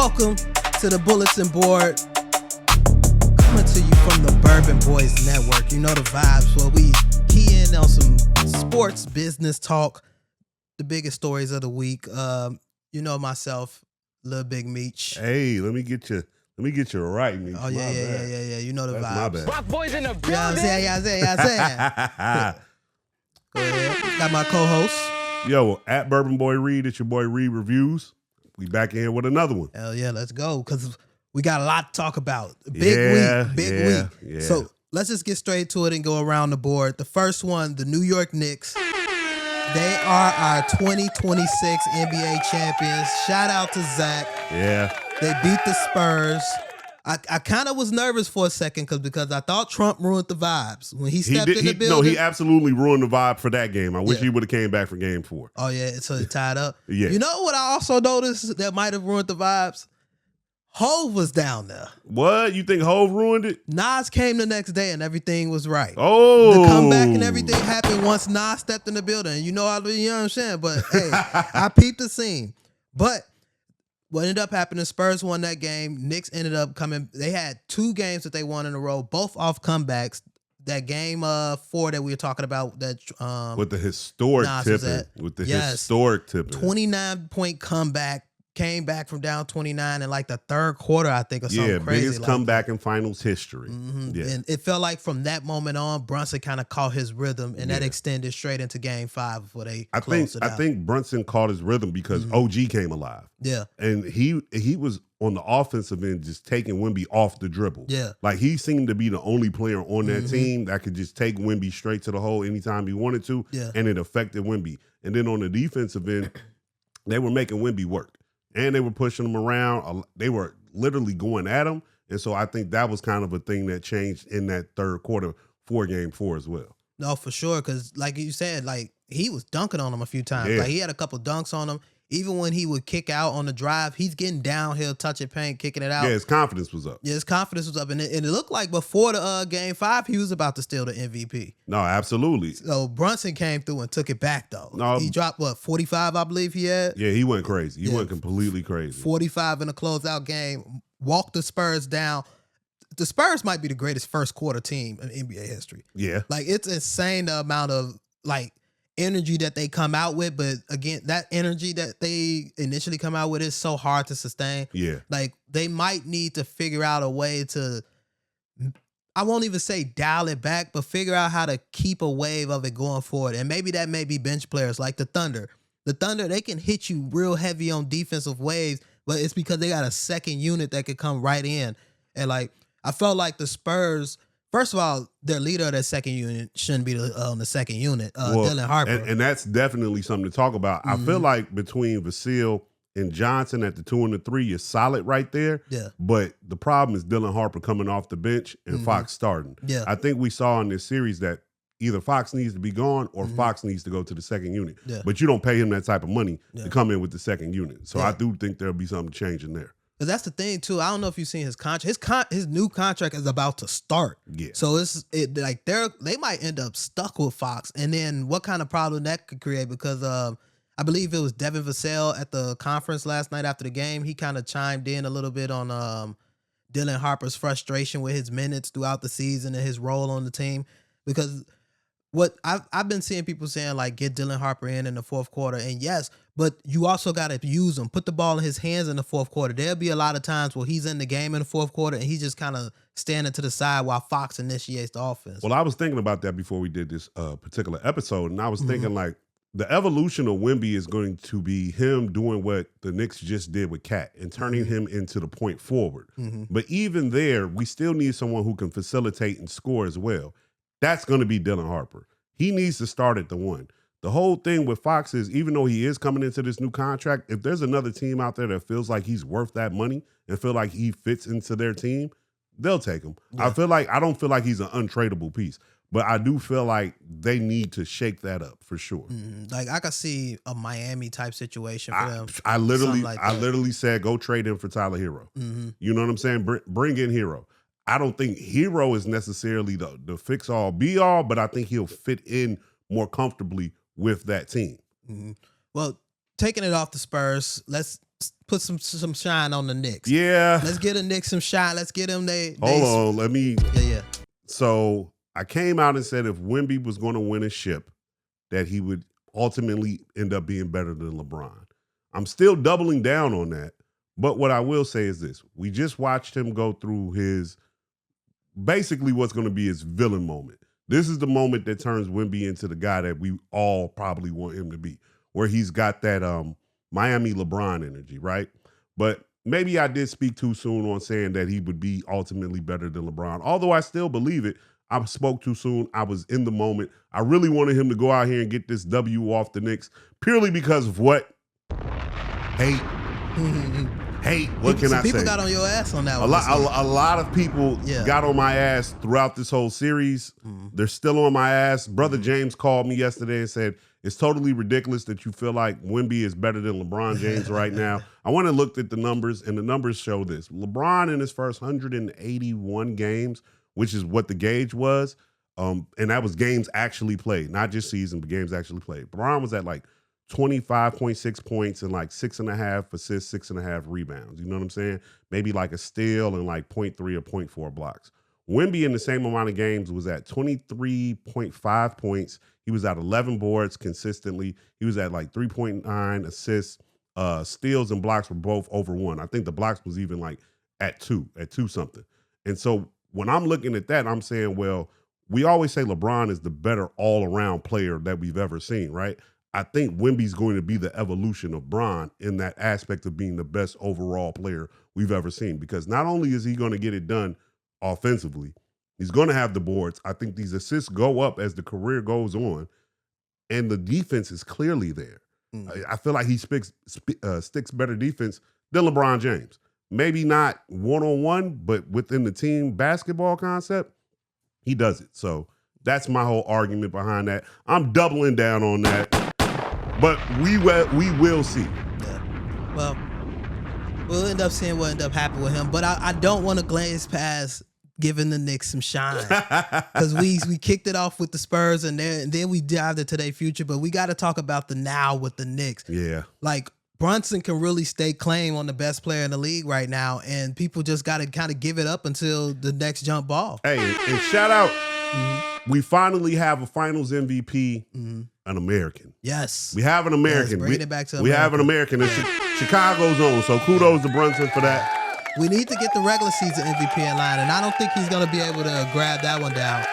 Welcome to the Bulletin Board, coming to you from the Burban Boys Network. You know the vibes, where we key in on some sports business talk, the biggest stories of the week. You know myself, Lil Big Meech. Hey, let me get you right, Meech. Oh yeah. You know the That's vibes. my bad. Rock boys in the building. Yeah, I'm saying. Go ahead. Got my co-host. Yo, at Burban Boy Reed, it's your boy Reed Reviews. We back in here with another one. Hell yeah, let's go, because we got a lot to talk about. Big week. Yeah. So let's just get straight to it and go around the board. The first one, the New York Knicks. They are our 2026 NBA champions. Shout out to Zach. Yeah. They beat the Spurs. I kind of was nervous for a second because I thought Trump ruined the vibes when he stepped in the building. No, he absolutely ruined the vibe for that game. I wish he would have came back for game 4. Oh, yeah, so it tied up. Yeah. You know what I also noticed that might have ruined the vibes? Hove was down there. What? You think Hove ruined it? Nas came the next day and everything was right. Oh. The comeback and everything happened once Nas stepped in the building. You know what I'm saying? But, hey, I peeped the scene. But what ended up happening, Spurs won that game. Knicks ended up coming. They had 2 games that they won in a row, both off comebacks. That game 4 that we were talking about, that with the historic tipping. 29-point comeback, came back from down 29 in like the third quarter, I think, or something crazy. Biggest comeback in finals history. Mm-hmm. Yeah. And it felt like from that moment on, Brunson kind of caught his rhythm, and that extended straight into game 5 before they closed it out. I think Brunson caught his rhythm because OG came alive. Yeah. And he was on the offensive end just taking Wemby off the dribble. Yeah. Like he seemed to be the only player on that team that could just take Wemby straight to the hole anytime he wanted to. Yeah. And it affected Wemby. And then on the defensive end, they were making Wemby work. And they were pushing him around. They were literally going at him. And so I think that was kind of a thing that changed in that third quarter for game 4 as well. No, for sure. Because like you said, like he was dunking on him a few times. Yeah. Like he had a couple dunks on him. Even when he would kick out on the drive, he's getting downhill, touching paint, kicking it out. Yeah, his confidence was up. Yeah, his confidence was up. And it looked like before the game 5, he was about to steal the MVP. No, absolutely. So Brunson came through and took it back, though. No, he dropped, 45, I believe he had? Yeah, he went crazy. He went completely crazy. 45 in a closeout game, walked the Spurs down. The Spurs might be the greatest first quarter team in NBA history. Yeah. Like, it's insane the amount of, like, energy that they come out with, but again, that energy that they initially come out with is so hard to sustain. Yeah. Like, they might need to figure out a way to, I won't even say dial it back, but figure out how to keep a wave of it going forward. And maybe that may be bench players like the Thunder. The Thunder, they can hit you real heavy on defensive waves, but it's because they got a second unit that could come right in. And like, I felt like the Spurs, first of all, their leader of that second unit shouldn't be on the second unit, Dylan Harper. And that's definitely something to talk about. I feel like between Vasil and Johnson at the 2 and the 3 is solid right there. Yeah. But the problem is Dylan Harper coming off the bench and Fox starting. Yeah. I think we saw in this series that either Fox needs to be gone or Fox needs to go to the second unit. Yeah. But you don't pay him that type of money to come in with the second unit. So I do think there'll be something changing there. Because that's the thing too. I don't know if you've seen his contract. His new contract is about to start. Yeah. So they might end up stuck with Fox, and then what kind of problem that could create? Because I believe it was Devin Vassell at the conference last night after the game. He kind of chimed in a little bit on Dylan Harper's frustration with his minutes throughout the season and his role on the team. Because what I've been seeing people saying, like, get Dylan Harper in the fourth quarter, and yes, but you also got to use him, put the ball in his hands in the fourth quarter. There'll be a lot of times where he's in the game in the fourth quarter and he's just kind of standing to the side while Fox initiates the offense. Well, I was thinking about that before we did this particular episode, and I was thinking like the evolution of Wemby is going to be him doing what the Knicks just did with Cat and turning him into the point forward. But even there, we still need someone who can facilitate and score as well. That's going to be Dylan Harper. He needs to start at the 1. The whole thing with Fox is, even though he is coming into this new contract, if there's another team out there that feels like he's worth that money and feel like he fits into their team, they'll take him. Yeah. I don't feel like he's an untradeable piece, but I do feel like they need to shake that up for sure. Like, I could see a Miami type situation for them. I literally said, go trade him for Tyler Hero. You know what I'm saying? Bring in Hero. I don't think Hero is necessarily the fix-all, be-all, but I think he'll fit in more comfortably with that team. Well, taking it off the Spurs, let's put some shine on the Knicks. Yeah. Let's get the Knicks some shine. Let's get them. Hold on. Let me. Yeah. So I came out and said if Wemby was going to win a ship, that he would ultimately end up being better than LeBron. I'm still doubling down on that. But what I will say is this. We just watched him go through his, basically what's going to be his villain moment. This is the moment that turns Wemby into the guy that we all probably want him to be, where he's got that Miami LeBron energy, right? But maybe I did speak too soon on saying that he would be ultimately better than LeBron. Although I still believe it, I spoke too soon. I was in the moment. I really wanted him to go out here and get this W off the Knicks purely because of what? Hate. What can I say? People got on your ass on that one. A lot of people got on my ass throughout this whole series. They're still on my ass. Brother James called me yesterday and said, it's totally ridiculous that you feel like Wemby is better than LeBron James right now. I went and looked at the numbers, and the numbers show this. LeBron in his first 181 games, which is what the gauge was, and that was games actually played, not just season, but games actually played. LeBron was at like 25.6 points and like 6.5 assists, 6.5 rebounds. You know what I'm saying? Maybe like a steal and like 0.3 or 0.4 blocks. Wemby in the same amount of games was at 23.5 points. He was at 11 boards consistently. He was at like 3.9 assists. Steals and blocks were both over 1. I think the blocks was even like at 2 something. And so when I'm looking at that, I'm saying, well, we always say LeBron is the better all-around player that we've ever seen, right? I think Wemby's going to be the evolution of Bron in that aspect of being the best overall player we've ever seen, because not only is he going to get it done offensively, he's going to have the boards. I think these assists go up as the career goes on, and the defense is clearly there. I feel like he sticks better defense than LeBron James. Maybe not one-on-one, but within the team basketball concept, he does it. So that's my whole argument behind that. I'm doubling down on that. But we will see. Yeah. Well, we'll end up seeing what end up happening with him. But I don't want to glance past giving the Knicks some shine, because we kicked it off with the Spurs and then we dived into their future. But we got to talk about the now with the Knicks. Yeah. Like, Brunson can really stake claim on the best player in the league right now, and people just got to kind of give it up until the next jump ball. Hey, and shout out. We finally have a Finals MVP, an American. Yes. We have an American. Yes, bring it back to we America. have an American. It's Chicago's own. So kudos to Brunson for that. We need to get the regular season MVP in line, and I don't think he's going to be able to grab that one down.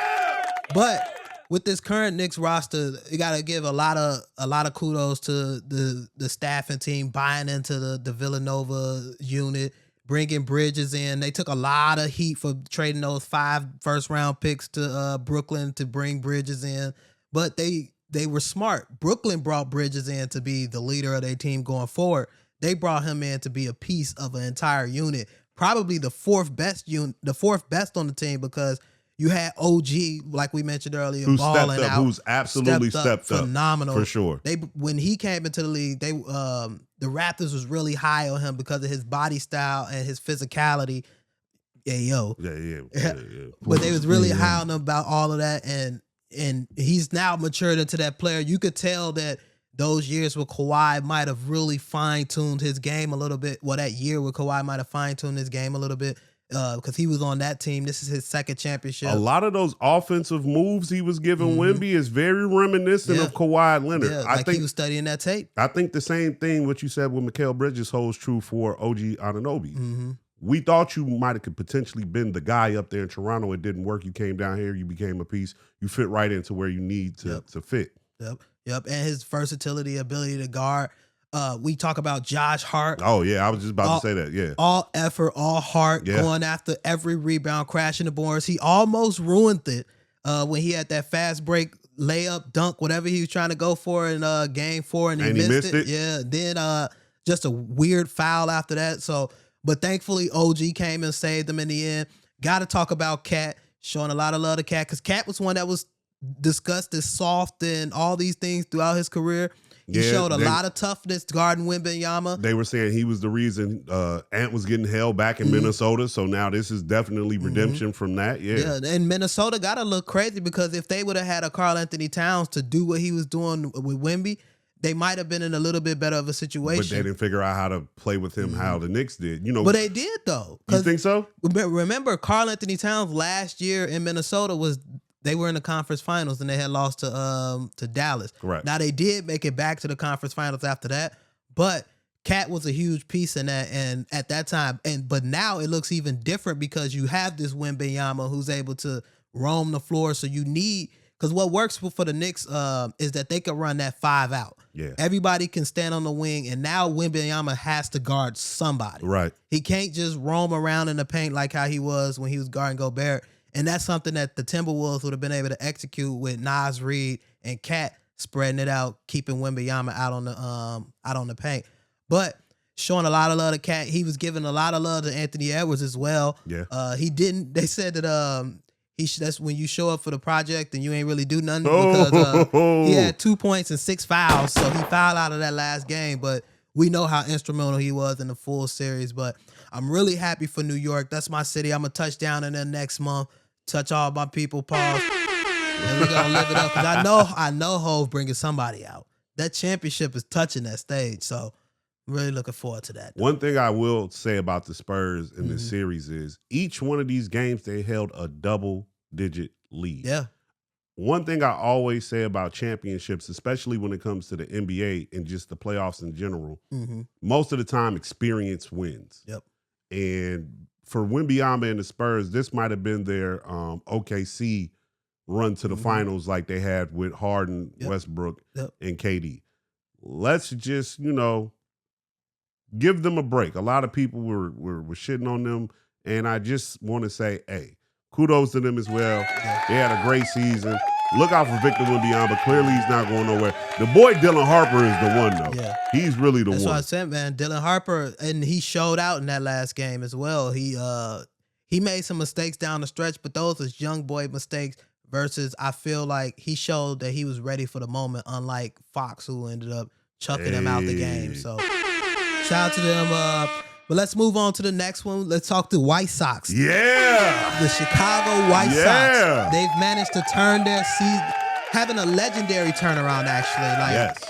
But with this current Knicks roster, you got to give a lot of kudos to the staff and team buying into the Villanova unit, bringing Bridges in. They took a lot of heat for trading those 5 first-round picks to Brooklyn to bring Bridges in. But they were smart. Brooklyn brought Bridges in to be the leader of their team going forward. They brought him in to be a piece of an entire unit, probably the fourth best on the team, because you had OG, like we mentioned earlier, who's absolutely stepped up, phenomenal for sure. When he came into the league, the Raptors was really high on him because of his body style and his physicality. Yeah. But they was really high on him about all of that, and he's now matured into that player. You could tell that those years with Kawhi might have really fine-tuned his game a little bit. Well, that year with Kawhi might have fine-tuned his game a little bit, because he was on that team. This is his second championship. A lot of those offensive moves he was giving Wemby is very reminiscent of Kawhi Leonard. Yeah, I think he was studying that tape. I think the same thing what you said with Mikal Bridges holds true for OG Anunoby. We thought you might have could potentially been the guy up there in Toronto. It didn't work. You came down here. You became a piece. You fit right into where you need to fit. Yep. And his versatility, ability to guard. We talk about Josh Hart. Oh, yeah. I was just about to say that. Yeah. All effort, all heart, going after every rebound, crashing the boards. He almost ruined it when he had that fast break, layup, dunk, whatever he was trying to go for in game 4, and he missed it. Yeah. Then just a weird foul after that. So, but thankfully, OG came and saved them in the end. Got to talk about Cat, showing a lot of love to Cat, because Cat was one that was discussed as soft and all these things throughout his career. He showed a lot of toughness guarding Wembanyama. They were saying he was the reason Ant was getting held back in Minnesota. So now this is definitely redemption from that. Yeah. And Minnesota got to look crazy, because if they would have had a Karl-Anthony Towns to do what he was doing with Wemby, they might have been in a little bit better of a situation. But they didn't figure out how to play with him how the Knicks did. You know, but they did though. You think so? Remember, Karl-Anthony Towns last year in Minnesota they were in the conference finals and they had lost to Dallas. Correct. Now they did make it back to the conference finals after that, but Cat was a huge piece in that, and at that time, but now it looks even different because you have this Wembanyama who's able to roam the floor. So you need, because what works for the Knicks is that they can run that 5 out. Yeah, everybody can stand on the wing, and now Wembanyama has to guard somebody. Right, he can't just roam around in the paint like how he was when he was guarding Gobert, and that's something that the Timberwolves would have been able to execute with Naz Reid and Cat spreading it out, keeping Wembanyama out on the paint. But showing a lot of love to Cat. He was giving a lot of love to Anthony Edwards as well. Yeah. He didn't. They said that that's when you show up for the project and you ain't really do nothing because he had 2 points and 6 fouls. So he fouled out of that last game. But we know how instrumental he was in the full series. But I'm really happy for New York. That's my city. I'm gonna touch down in there next month. Touch all my people. Pause. And we're gonna live it up because I know Hov bringing somebody out. That championship is touching that stage. So. Really looking forward to that. One thing I will say about the Spurs in this series is each one of these games, they held a double-digit lead. Yeah. One thing I always say about championships, especially when it comes to the NBA and just the playoffs in general, most of the time experience wins. Yep. And for Wembanyama and the Spurs, this might have been their OKC run to the finals like they had with Harden, Westbrook, and KD. Let's just, give them a break. A lot of people were shitting on them, and I just want to say, hey, kudos to them as well. They had a great season. Look out for Victor Wembanyama. Clearly, he's not going nowhere. The boy Dylan Harper is the one, though. Yeah. He's really the one. That's what I said, man. Dylan Harper, and he showed out in that last game as well. He made some mistakes down the stretch, but those was young boy mistakes versus I feel like he showed that he was ready for the moment, unlike Fox, who ended up chucking him out the game. So shout out to them. But let's move on to the next one. Let's talk to White Sox. Yeah. The Chicago White Sox. They've managed to turn their season, having a legendary turnaround, actually.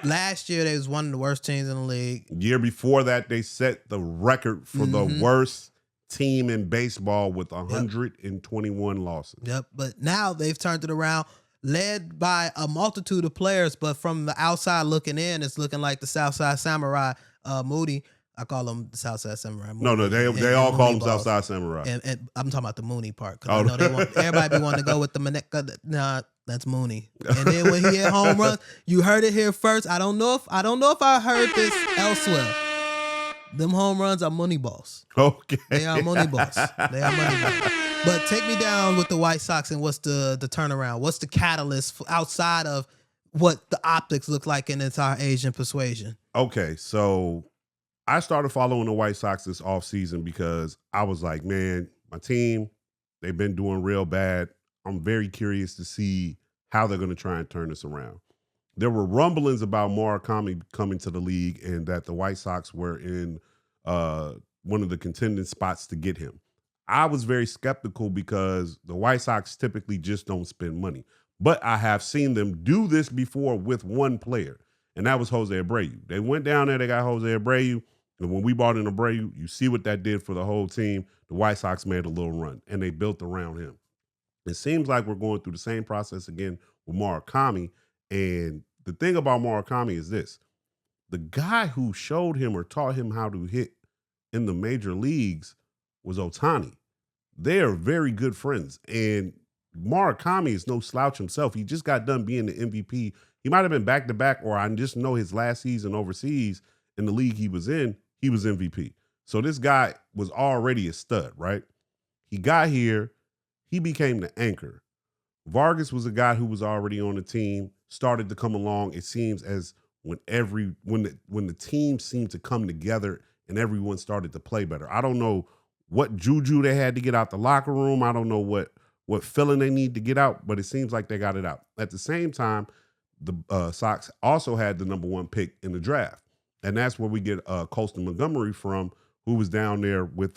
Last year, they was one of the worst teams in the league. Year before that, they set the record for the worst team in baseball with 121 losses. Yep. But now they've turned it around, led by a multitude of players. But from the outside looking in, it's looking like the Southside Samurai, Moody. I call them the Southside Samurai. No, they all call them Southside Samurai. And I'm talking about the Mooney part. Because I know everybody be wanting to go with the Maneka. Nah, that's Mooney. And then when he hit home runs, you heard it here first. I don't know if I heard this elsewhere. Them home runs are money balls. Okay. They are money balls. But take me down with the White Sox and what's the turnaround? What's the catalyst outside of what the optics look like in its our Asian persuasion? Okay, so I started following the White Sox this offseason because I was like, man, my team, they've been doing real bad. I'm very curious to see how they're going to try and turn this around. There were rumblings about Murakami coming to the league and that the White Sox were in one of the contending spots to get him. I was very skeptical because the White Sox typically just don't spend money. But I have seen them do this before with one player, and that was Jose Abreu. They went down there, they got Jose Abreu, and when we brought in Abreu, you see what that did for the whole team. The White Sox made a little run, and they built around him. It seems like we're going through the same process again with Murakami, and the thing about Murakami is this. The guy who showed him or taught him how to hit in the major leagues was Ohtani. They are very good friends, and Murakami is no slouch himself. He just got done being the MVP. He might have been back-to-back, or I just know his last season overseas in the league he was in, he was MVP. So this guy was already a stud, right? He got here. He became the anchor. Vargas was a guy who was already on the team, started to come along. It seems as when the team seemed to come together and everyone started to play better. I don't know what juju they had to get out the locker room. I don't know what feeling they need to get out, but it seems like they got it out. At the same time, the Sox also had the number 1 pick in the draft. And that's where we get Colston Montgomery from, who was down there with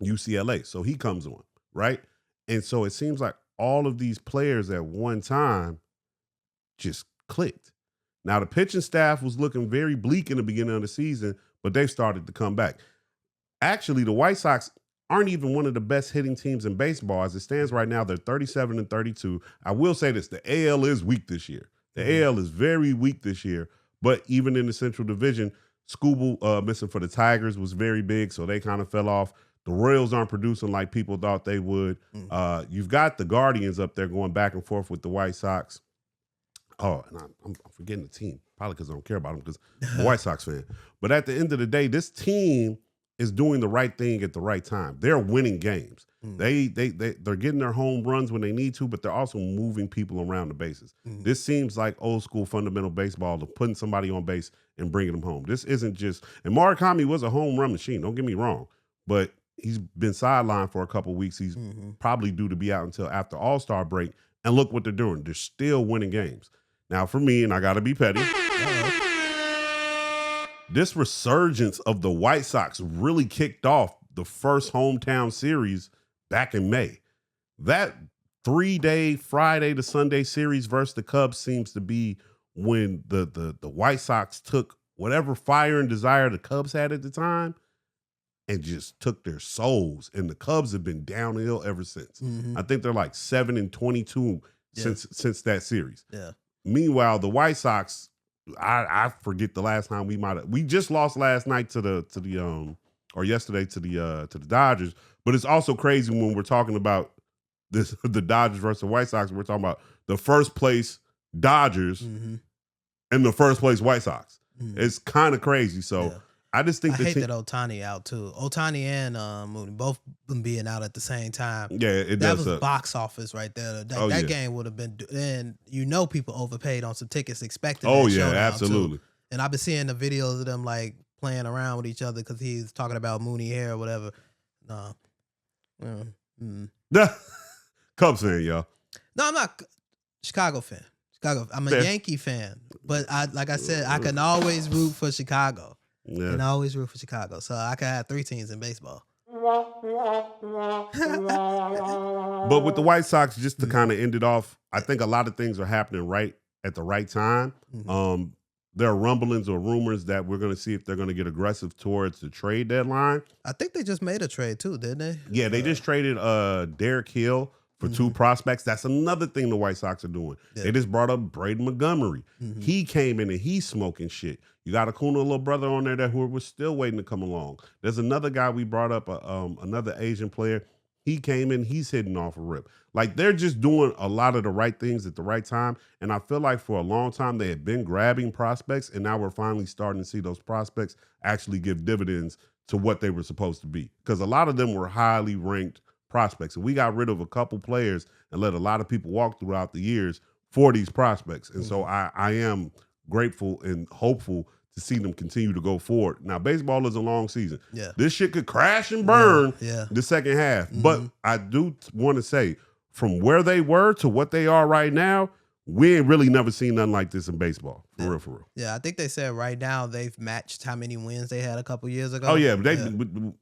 UCLA. So he comes on, right? And so it seems like all of these players at one time just clicked. Now, the pitching staff was looking very bleak in the beginning of the season, but they've started to come back. Actually, the White Sox aren't even one of the best hitting teams in baseball. As it stands right now, they're 37-32. I will say this, the AL is weak this year. The AL is very weak this year, but even in the Central Division, Skubal missing for the Tigers was very big, so they kind of fell off. The Royals aren't producing like people thought they would. You've got the Guardians up there going back and forth with the White Sox. Oh, and I'm forgetting the team, probably because I don't care about them because I'm a White Sox fan. But at the end of the day, this team is doing the right thing at the right time. They're winning games. They're getting their home runs when they need to, but they're also moving people around the bases. This seems like old school fundamental baseball of putting somebody on base and bringing them home. This isn't just, and Murakami was a home run machine, don't get me wrong, but he's been sidelined for a couple of weeks. He's probably due to be out until after All-Star break, and look what they're doing. They're still winning games. Now, for me, and I got to be petty, this resurgence of the White Sox really kicked off the first hometown series back in May. That 3-day Friday to Sunday series versus the Cubs seems to be when the White Sox took whatever fire and desire the Cubs had at the time and just took their souls. And the Cubs have been downhill ever since. I think they're like 7-22 since that series. Yeah. Meanwhile, the White Sox, I forget the last time we just lost last night or yesterday to the Dodgers. But it's also crazy when we're talking about this, the Dodgers versus the White Sox. We're talking about the first place Dodgers and the first place White Sox. It's kind of crazy. So I just think I hate that Ohtani out too. Ohtani and Mooney, both them being out at the same time. Yeah, that does was box office right there. That game would have been, and people overpaid on some tickets expecting. Oh yeah, absolutely. Too. And I've been seeing the videos of them like playing around with each other because he's talking about Mooney hair or whatever. Cubs fan, y'all. No, I'm not. Chicago fan. I'm a Yankee fan, but like I said, I can always root for Chicago. Yeah. And I always root for Chicago. So I can have 3 teams in baseball. But with the White Sox, just to kind of end it off, I think a lot of things are happening right at the right time. There are rumblings or rumors that we're going to see if they're going to get aggressive towards the trade deadline. I think they just made a trade too, didn't they? Yeah, they just traded Derek Hill for 2 prospects. That's another thing the White Sox are doing. Yeah. They just brought up Braden Montgomery. He came in and he's smoking shit. You got Acuna, little brother on there who was still waiting to come along. There's another guy we brought up, another Asian player. He came in, he's hitting off a rip. Like, they're just doing a lot of the right things at the right time. And I feel like for a long time they had been grabbing prospects, and now we're finally starting to see those prospects actually give dividends to what they were supposed to be. Because a lot of them were highly ranked prospects. And we got rid of a couple players and let a lot of people walk throughout the years for these prospects. And so I am grateful and hopeful to see them continue to go forward. Now, baseball is a long season. Yeah. This shit could crash and burn the second half. But I do want to say, from where they were to what they are right now, we ain't really never seen nothing like this in baseball. For real. Yeah, I think they said right now they've matched how many wins they had a couple years ago. Oh, yeah.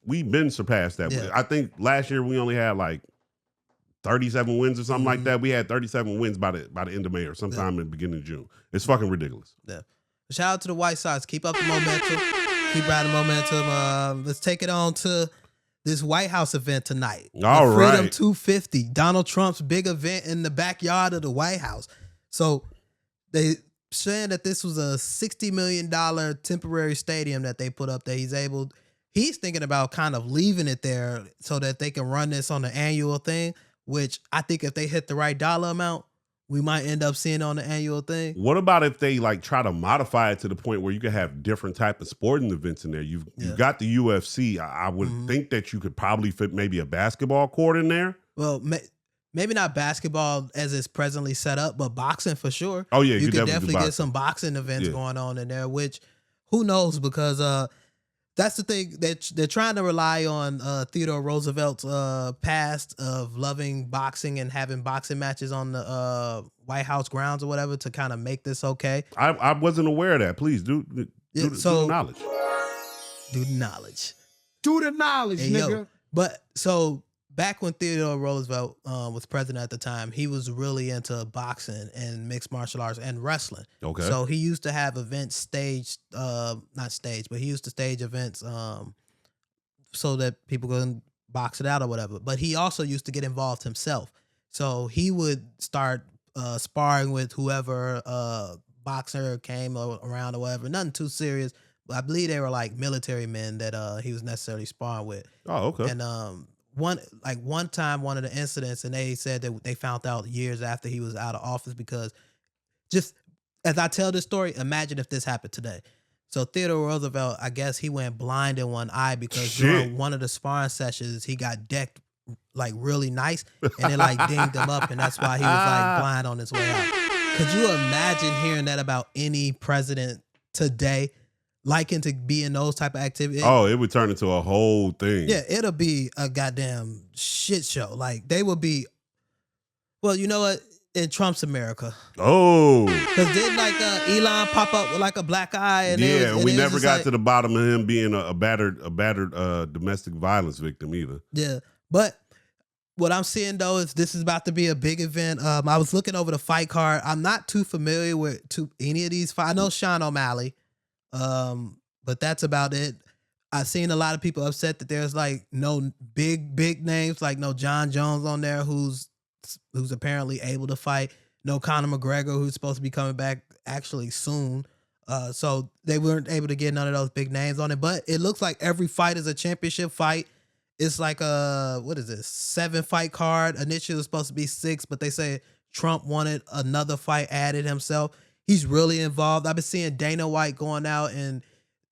We've been surpassed that. Yeah. I think last year we only had like 37 wins or something like that. We had 37 wins by the end of May or sometime in the beginning of June. It's fucking ridiculous. Yeah. Shout out to the White Sox. Keep up the momentum. Keep riding momentum. Let's take it on to this White House event tonight. All right. Freedom 250. Donald Trump's big event in the backyard of the White House. So they saying that this was a $60 million temporary stadium that they put up there. He's thinking about kind of leaving it there so that they can run this on an annual thing, which I think if they hit the right dollar amount, we might end up seeing on the annual thing. What about if they like try to modify it to the point where you could have different type of sporting events in there? You've got the UFC. I would think that you could probably fit maybe a basketball court in there. Well, maybe not basketball as it's presently set up, but boxing for sure. Oh yeah, you could definitely get some boxing events going on in there. Which who knows, because that's the thing, they're trying to rely on Theodore Roosevelt's past of loving boxing and having boxing matches on the White House grounds or whatever to kind of make this okay. I wasn't aware of that. Please do the knowledge. Do the knowledge. Do the knowledge, nigga. But so back when Theodore Roosevelt was president at the time, he was really into boxing and mixed martial arts and wrestling. Okay. So he used to have events staged, not staged, but he used to stage events so that people can box it out or whatever. But he also used to get involved himself. So he would start sparring with whoever boxer came around or whatever. Nothing too serious. But I believe they were like military men that he was necessarily sparring with. Oh, okay. And one time, one of the incidents, and they said that they found out years after he was out of office, because just as I tell this story, imagine if this happened today. So Theodore Roosevelt, I guess he went blind in one eye because during one of the sparring sessions, he got decked like really nice, and it like dinged him up, and that's why he was like blind on his way out. Could you imagine hearing that about any president today, liking to be in those type of activities? Oh, it would turn into a whole thing. Yeah, it'll be a goddamn shit show. Like they will be. Well, you know what? In Trump's America. Oh. Because didn't like Elon pop up with like a black eye? And we never got to the bottom of him being a battered domestic violence victim either. Yeah, but what I'm seeing though is this is about to be a big event. I was looking over the fight card. I'm not too familiar with any of these fights. I know Sean O'Malley, but that's about it. I've seen a lot of people upset that there's like no big names, like no John Jones on there who's apparently able to fight. No Conor McGregor, who's supposed to be coming back actually soon. So they weren't able to get none of those big names on it. But it looks like every fight is a championship fight. It's like what is this? 7-fight card. Initially it was supposed to be 6, but they say Trump wanted another fight added himself. He's really involved. I've been seeing Dana White going out and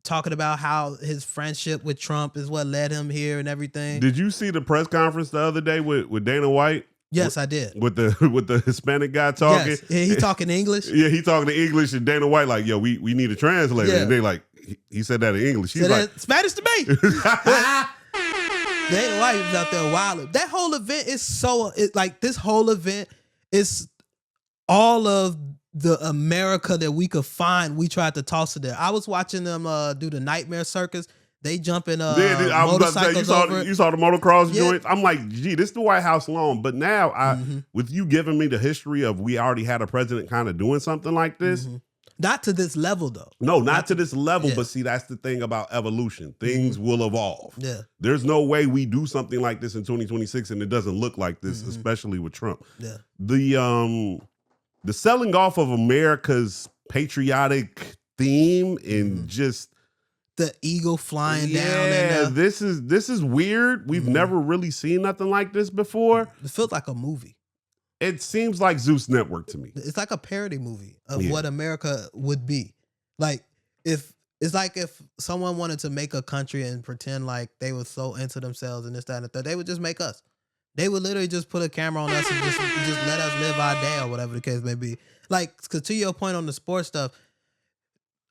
talking about how his friendship with Trump is what led him here and everything. Did you see the press conference the other day with Dana White? Yes, I did. With the Hispanic guy talking. Yes. He talking English. Yeah, he talking to English, and Dana White like, yo, we need a translator. Yeah. And they like, he said that in English. He's like, Spanish to me. Dana White was out there wild. That whole event is this whole event is all of the America that we could find. We tried to toss it there. I was watching them do the Nightmare Circus. They jump in motorcycles over. You saw the motocross joints. I'm like, gee, this is the White House lawn. But now, with you giving me the history of we already had a president kind of doing something like this. Not to this level, though. No, not to this level. Yeah. But see, that's the thing about evolution. Things will evolve. Yeah. There's no way we do something like this in 2026 and it doesn't look like this, especially with Trump. Yeah. The selling off of America's patriotic theme and just the eagle flying down. Yeah, this is weird. We've never really seen nothing like this before. It feels like a movie. It seems like Zeus Network to me. It's like a parody movie of what America would be. Like if someone wanted to make a country and pretend like they were so into themselves and this, that, and the third, they would just make us. They would literally just put a camera on us and just let us live our day or whatever the case may be. Like, because to your point on the sports stuff,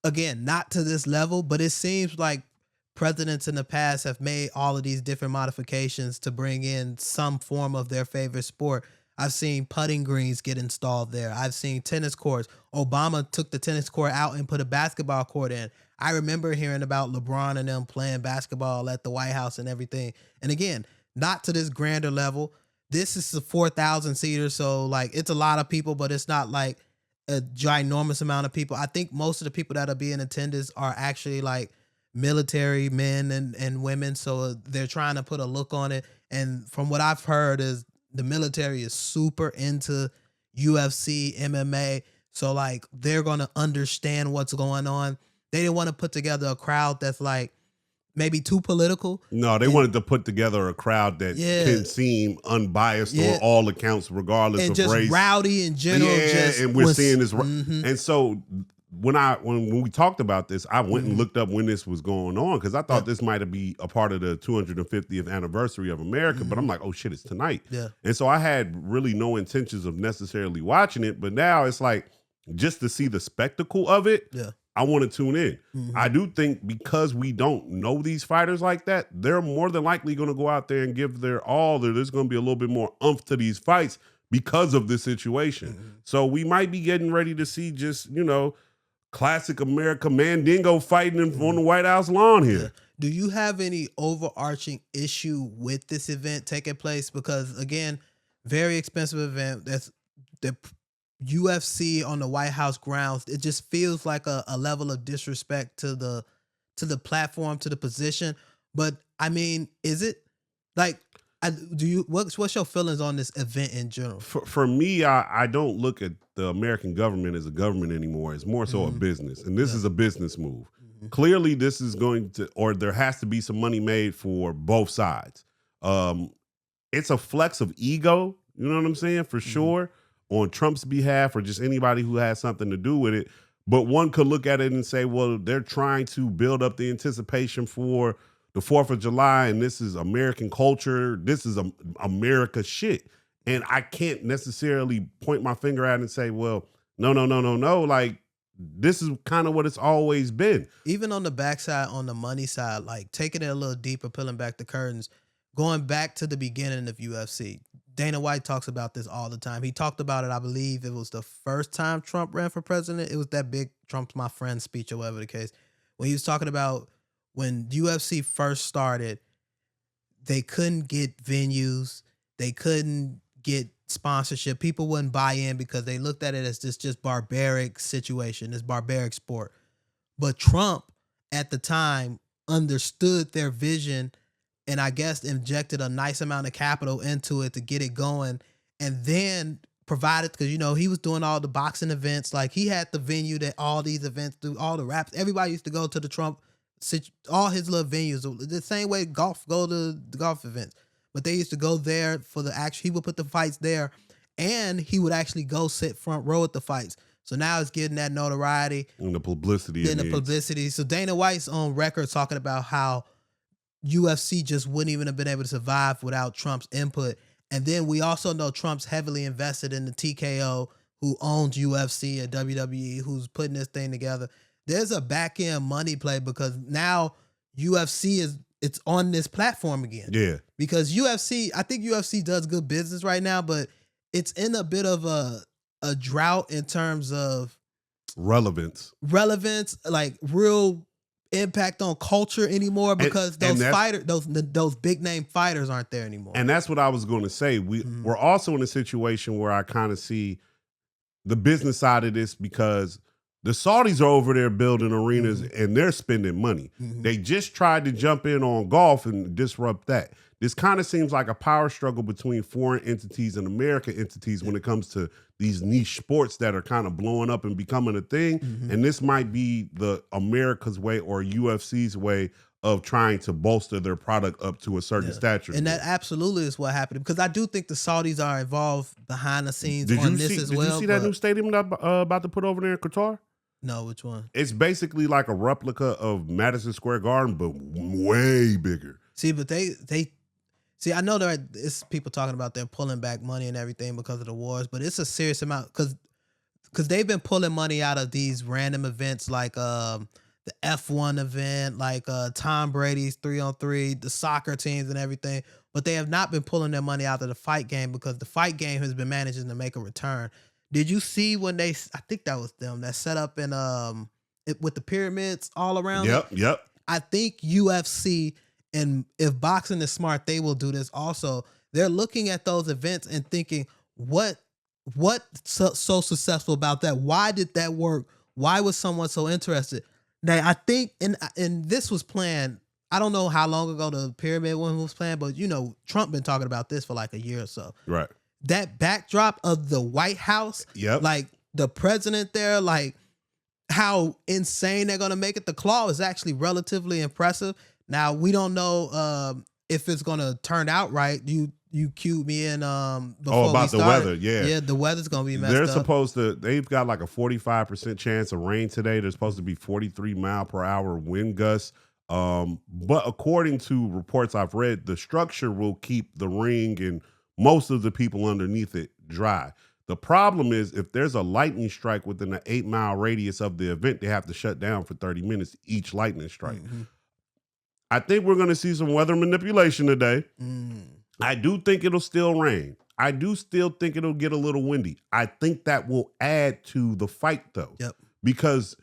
again, not to this level, but it seems like presidents in the past have made all of these different modifications to bring in some form of their favorite sport. I've seen putting greens get installed there. I've seen tennis courts. Obama took the tennis court out and put a basketball court in. I remember hearing about LeBron and them playing basketball at the White House and everything. And again, not to this grander level. This is a 4,000 seater, so like it's a lot of people, but it's not like a ginormous amount of people. I think most of the people that'll be in attendance are actually like military men and women, so they're trying to put a look on it. And from what I've heard is the military is super into UFC, MMA, so like they're going to understand what's going on. They didn't want to put together a crowd that's like maybe too political. No, they wanted to put together a crowd that can seem unbiased on all accounts, regardless and of just race. Rowdy in general. And we're seeing this. And so when we talked about this, I went and looked up when this was going on because I thought this might be a part of the 250th anniversary of America. But I'm like, oh shit, it's tonight. Yeah. And so I had really no intentions of necessarily watching it. But now it's like just to see the spectacle of it. Yeah. I want to tune in. I do think because we don't know these fighters like that, they're more than likely going to go out there and give their all. There's going to be a little bit more oomph to these fights because of this situation. So we might be getting ready to see just, classic America Mandingo fighting on the White House lawn here. Do you have any overarching issue with this event taking place? Because again, very expensive event. That's the UFC on the White House grounds. It just feels like a level of disrespect to the platform, to the position. But I mean, is it like do you what's your feelings on this event in general? For me, I don't look at the American government as a government anymore. It's more so a business, and this Yeah. is a business move. Mhm. Clearly, this is going to, or there has to be some money made for both sides. Um, it's a flex of ego, you know what I'm saying? For Mhm. sure, on Trump's behalf or just anybody who has something to do with it. But one could look at it and say, well, they're trying to build up the anticipation for the 4th of July, and this is American culture. This is America shit. And I can't necessarily point my finger at it and say, well, no, no, no, no, no. Like, this is kind of what it's always been. Even on the backside, on the money side, like taking it a little deeper, peeling back the curtains, going back to the beginning of UFC. Dana White talks about this all the time. He talked about it, I believe it was the first time Trump ran for president. It was that big Trump's my friend speech or whatever the case. When he was talking about when UFC first started, they couldn't get venues, they couldn't get sponsorship. People wouldn't buy in because they looked at it as this just barbaric situation, this barbaric sport. But Trump at the time understood their vision and I guess injected a nice amount of capital into it to get it going. And then provided, because he was doing all the boxing events. Like he had the venue that all these events do, all the raps. Everybody used to go to the Trump, all his little venues. The same way golf go to the golf events. But they used to go there for the action. He would put the fights there and he would actually go sit front row at the fights. So now it's getting that notoriety. And the publicity. Then the publicity. So Dana White's on record talking about how UFC just wouldn't even have been able to survive without Trump's input. And then we also know Trump's heavily invested in the TKO, who owns UFC and WWE, who's putting this thing together. There's a back end money play because now UFC it's on this platform again. Yeah. Because I think UFC does good business right now, but it's in a bit of a drought in terms of relevance, like real impact on culture anymore because those big name fighters aren't there anymore. And that's what I was going to say. We're also in a situation where I kind of see the business side of this because the Saudis are over there building arenas and they're spending money. They just tried to jump in on golf and disrupt that. This kind of seems like a power struggle between foreign entities and American entities when it comes to these niche sports that are kind of blowing up and becoming a thing. And this might be the America's way or UFC's way of trying to bolster their product up to a certain stature. And that absolutely is what happened because I do think the Saudis are involved behind the scenes on this as well. Did you see that new stadium that about to put over there in Qatar? No, which one? It's basically like a replica of Madison Square Garden, but way bigger. See, but they I know it's people talking about they're pulling back money and everything because of the wars, but it's a serious amount because they've been pulling money out of these random events like the F1 event, like Tom Brady's 3-on-3, the soccer teams and everything, but they have not been pulling their money out of the fight game because the fight game has been managing to make a return. Did you see when I think that was them that set up in with the pyramids all around? Yep. I think UFC, and if boxing is smart, they will do this also. They're looking at those events and thinking, what so successful about that? Why did that work? Why was someone so interested? Now, I think, and this was planned. I don't know how long ago the pyramid one was planned, but Trump been talking about this for like a year or so. Right. That backdrop of the White House, like the president there, like how insane they're going to make it. The claw is actually relatively impressive. Now, we don't know if it's going to turn out right. You cued me in before about we started. The weather, yeah. Yeah, the weather's going to be messed up. They've got like a 45% chance of rain today. There's supposed to be 43 mile per hour wind gusts. But according to reports I've read, the structure will keep the ring and most of the people underneath it dry. The problem is if there's a lightning strike within an 8-mile radius of the event, they have to shut down for 30 minutes each lightning strike. I think we're going to see some weather manipulation today. I do think it'll still rain. I do still think it'll get a little windy. I think that will add to the fight though. Yep. Because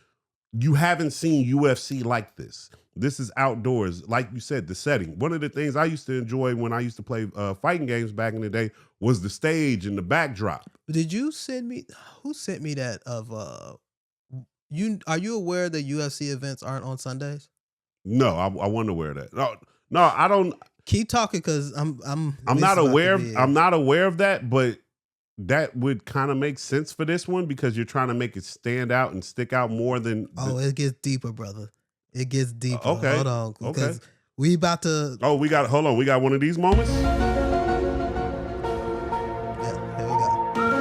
you haven't seen UFC like this. This is outdoors, like you said, the setting. One of the things I used to enjoy when I used to play fighting games back in the day was the stage and the backdrop. Did you send me? Who sent me that? Are you aware that UFC events aren't on Sundays? No, I wasn't aware of that. No, I don't. Keep talking because I'm not aware. I'm not aware of that, but that would kind of make sense for this one because you're trying to make it stand out and stick out more than. It gets deeper, brother. It gets deeper. Okay. Hold on, because we about to. Oh, hold on. We got one of these moments. Yeah, here we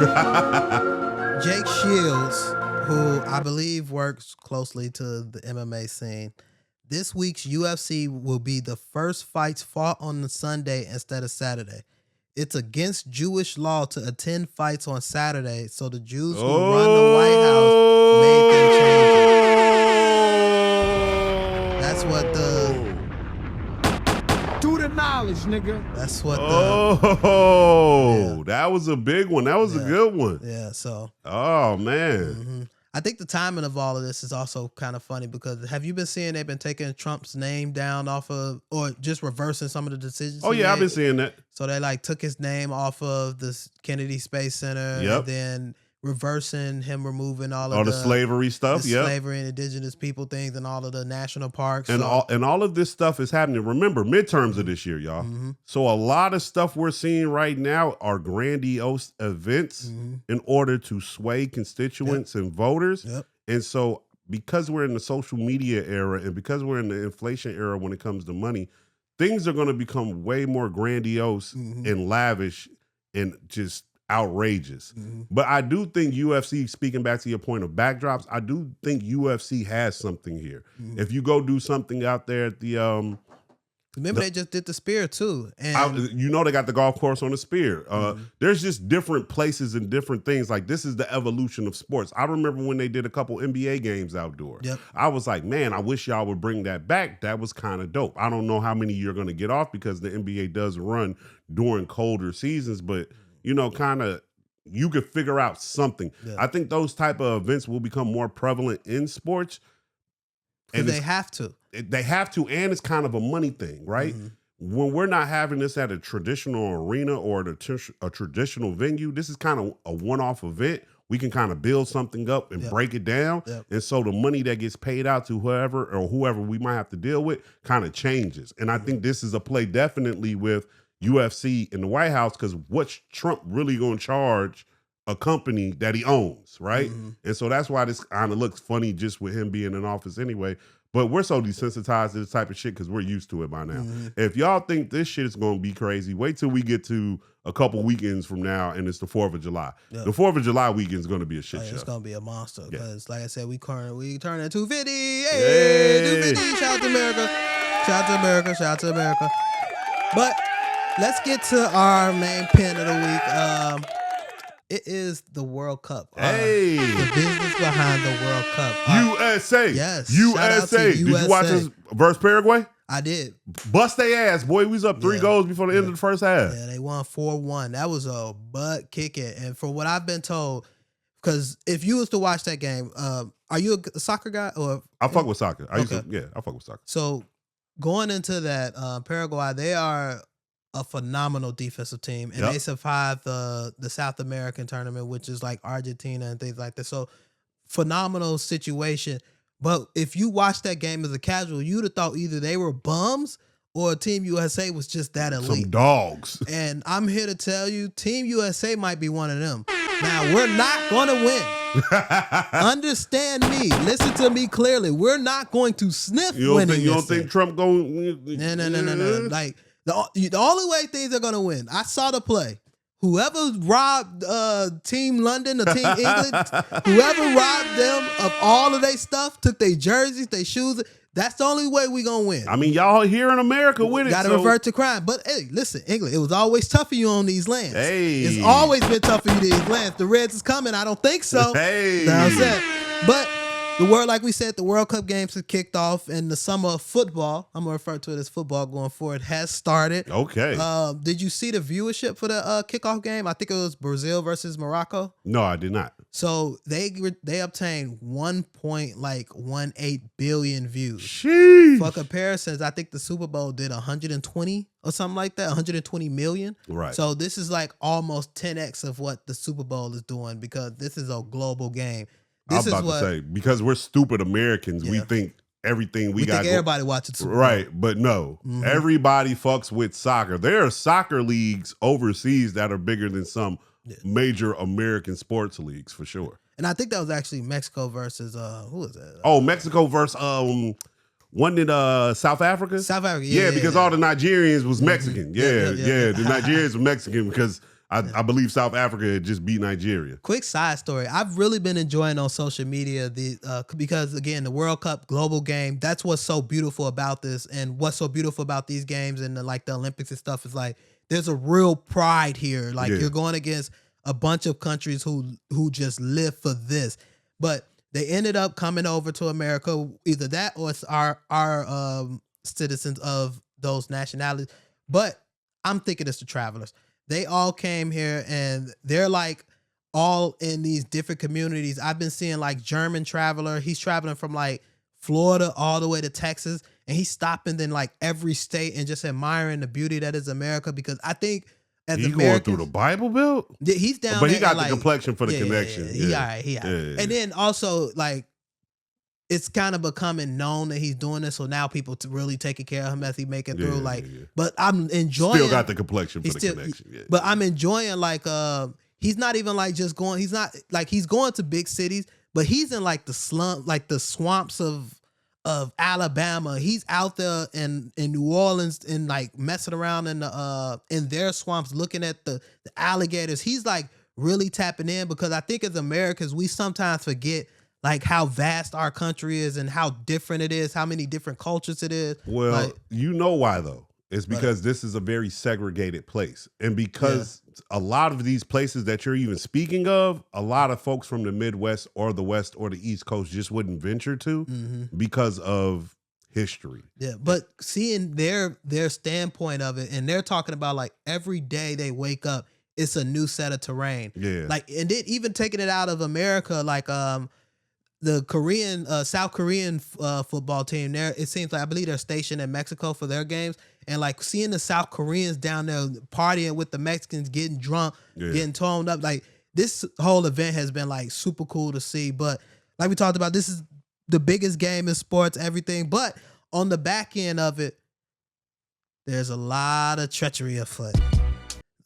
go. Jake Shields, who I believe works closely to the MMA scene. This week's UFC will be the first fights fought on the Sunday instead of Saturday. It's against Jewish law to attend fights on Saturday, so the Jews who run the White House made them change it. That's what do the knowledge, nigga. That's what that was a big one. That was a good one. Yeah, so. Oh, man. Mm-hmm. I think the timing of all of this is also kind of funny because have you been seeing they've been taking Trump's name down off of, or just reversing some of the decisions? Oh, yeah, I've been seeing that. So they like took his name off of the Kennedy Space Center and then reversing him, removing all of the slavery stuff, slavery and indigenous people things and all of the national parks. And all of this stuff is happening. Remember, midterms of this year, y'all. Mm-hmm. So a lot of stuff we're seeing right now are grandiose events in order to sway constituents and voters. Yep. And so because we're in the social media era and because we're in the inflation era when it comes to money, things are going to become way more grandiose and lavish and just outrageous. But I do think UFC, speaking back to your point of backdrops, I do think UFC has something here. If you go do something out there at the remember they just did the Spear too, and they got the golf course on the Spear. There's just different places and different things. Like this is the evolution of sports. I remember when they did a couple NBA games outdoor. Yep. I was like, man, I wish y'all would bring that back. That was kind of dope. I don't know how many you're going to get off because the NBA does run during colder seasons, but kind of you could figure out something. Yeah. I think those type of events will become more prevalent in sports. And they have to. They have to, and it's kind of a money thing, right? When we're not having this at a traditional arena or a traditional venue, this is kind of a one-off event. We can kind of build something up and break it down. Yep. And so the money that gets paid out to whoever we might have to deal with kind of changes. And I think this is a play definitely with UFC in the White House, because what's Trump really going to charge a company that he owns, right? And so that's why this kind of looks funny just with him being in office anyway. But we're so desensitized to this type of shit because we're used to it by now. If y'all think this shit is going to be crazy, wait till we get to a couple weekends from now and it's the 4th of July. Yep. The 4th of July weekend is going to be a shit show. It's going to be a monster because, like I said, we turn at 250. Hey, 250. Shout out to America. Shout out to America. Shout out to America. But let's get to our main pin of the week. It is the World Cup. Hey. The business behind the World Cup. USA. Yes. USA. Did you watch this versus Paraguay? I did. Bust their ass, boy. We was up 3 goals before the end of the first half. Yeah, they won 4-1. That was a butt kicking. And from what I've been told, because if you was to watch that game, are you a soccer guy? Or I fuck with soccer. I fuck with soccer. So going into that, Paraguay, they are a phenomenal defensive team, and they survived the South American tournament, which is like Argentina and things like that. So phenomenal situation. But if you watch that game as a casual, you'd have thought either they were bums or Team USA was just that elite. Some dogs. And I'm here to tell you, Team USA might be one of them. Now, we're not going to win. Understand me. Listen to me clearly. We're not going to sniff winning. You don't think Trump going? No. Like, the only way things are going to win, I saw the play. Whoever robbed Team London or Team England, whoever robbed them of all of their stuff, took their jerseys, their shoes, that's the only way we going to win. I mean, y'all here in America with it. Got to revert to crime. But hey, listen, England, it was always tough for you on these lands. Hey. It's always been tough for you these lands. The Reds is coming. I don't think so. Hey. You know what I'm saying? But like we said, the World Cup games have kicked off, and the summer of football, I'm going to refer to it as football going forward, has started. Okay. Did you see the viewership for the kickoff game? I think it was Brazil versus Morocco. No, I did not. So they obtained 1.18 billion views. Sheesh. For comparisons, I think the Super Bowl did 120 or something like that, 120 million. Right. So this is like almost 10x of what the Super Bowl is doing because this is a global game. I was about to say, because we're stupid Americans, we think everything we got. Think everybody watches Super Bowl. Right, but no. Everybody fucks with soccer. There are soccer leagues overseas that are bigger than some major American sports leagues for sure. And I think that was actually Mexico versus who was that? Mexico versus one in South Africa? South Africa, yeah. Because all the Nigerians was Mexican. The Nigerians were Mexican because I believe South Africa had just beat Nigeria. Quick side story. I've really been enjoying on social media because again, the World Cup global game, that's what's so beautiful about this, and what's so beautiful about these games and the Olympics and stuff is like there's a real pride here. Like you're going against a bunch of countries who just live for this. But they ended up coming over to America, either that or it's our citizens of those nationalities. But I'm thinking it's the travelers. They all came here and they're like all in these different communities. I've been seeing like German traveler. He's traveling from like Florida all the way to Texas, and he's stopping in like every state and just admiring the beauty that is America. Because I think as Americans, going through the Bible Belt? He's down, but he got the like, complexion for the connection. He all right. And then also like it's kind of becoming known that he's doing this, so now people really taking care of him as he making through. But I'm enjoying. Still got the complexion for the connection. Yeah. But I'm enjoying like he's not even like just going. He's not like he's going to big cities, but he's in like the slum, like the swamps of Alabama. He's out there in New Orleans and like messing around in their swamps, looking at the alligators. He's like really tapping in because I think as Americans we sometimes forget like how vast our country is and how different it is, how many different cultures it is. Well, you know why though? It's because this is a very segregated place. And because a lot of these places that you're even speaking of, a lot of folks from the Midwest or the West or the East Coast just wouldn't venture to because of history. Yeah, but seeing their standpoint of it, and they're talking about like every day they wake up, it's a new set of terrain. Yeah. Like, and then even taking it out of America, like the South Korean football team there, it seems like I believe they're stationed in Mexico for their games, and like seeing the South Koreans down there partying with the Mexicans, getting drunk, getting toned up, like this whole event has been like super cool to see. But like we talked about, this is the biggest game in sports, everything. But on the back end of it, there's a lot of treachery afoot.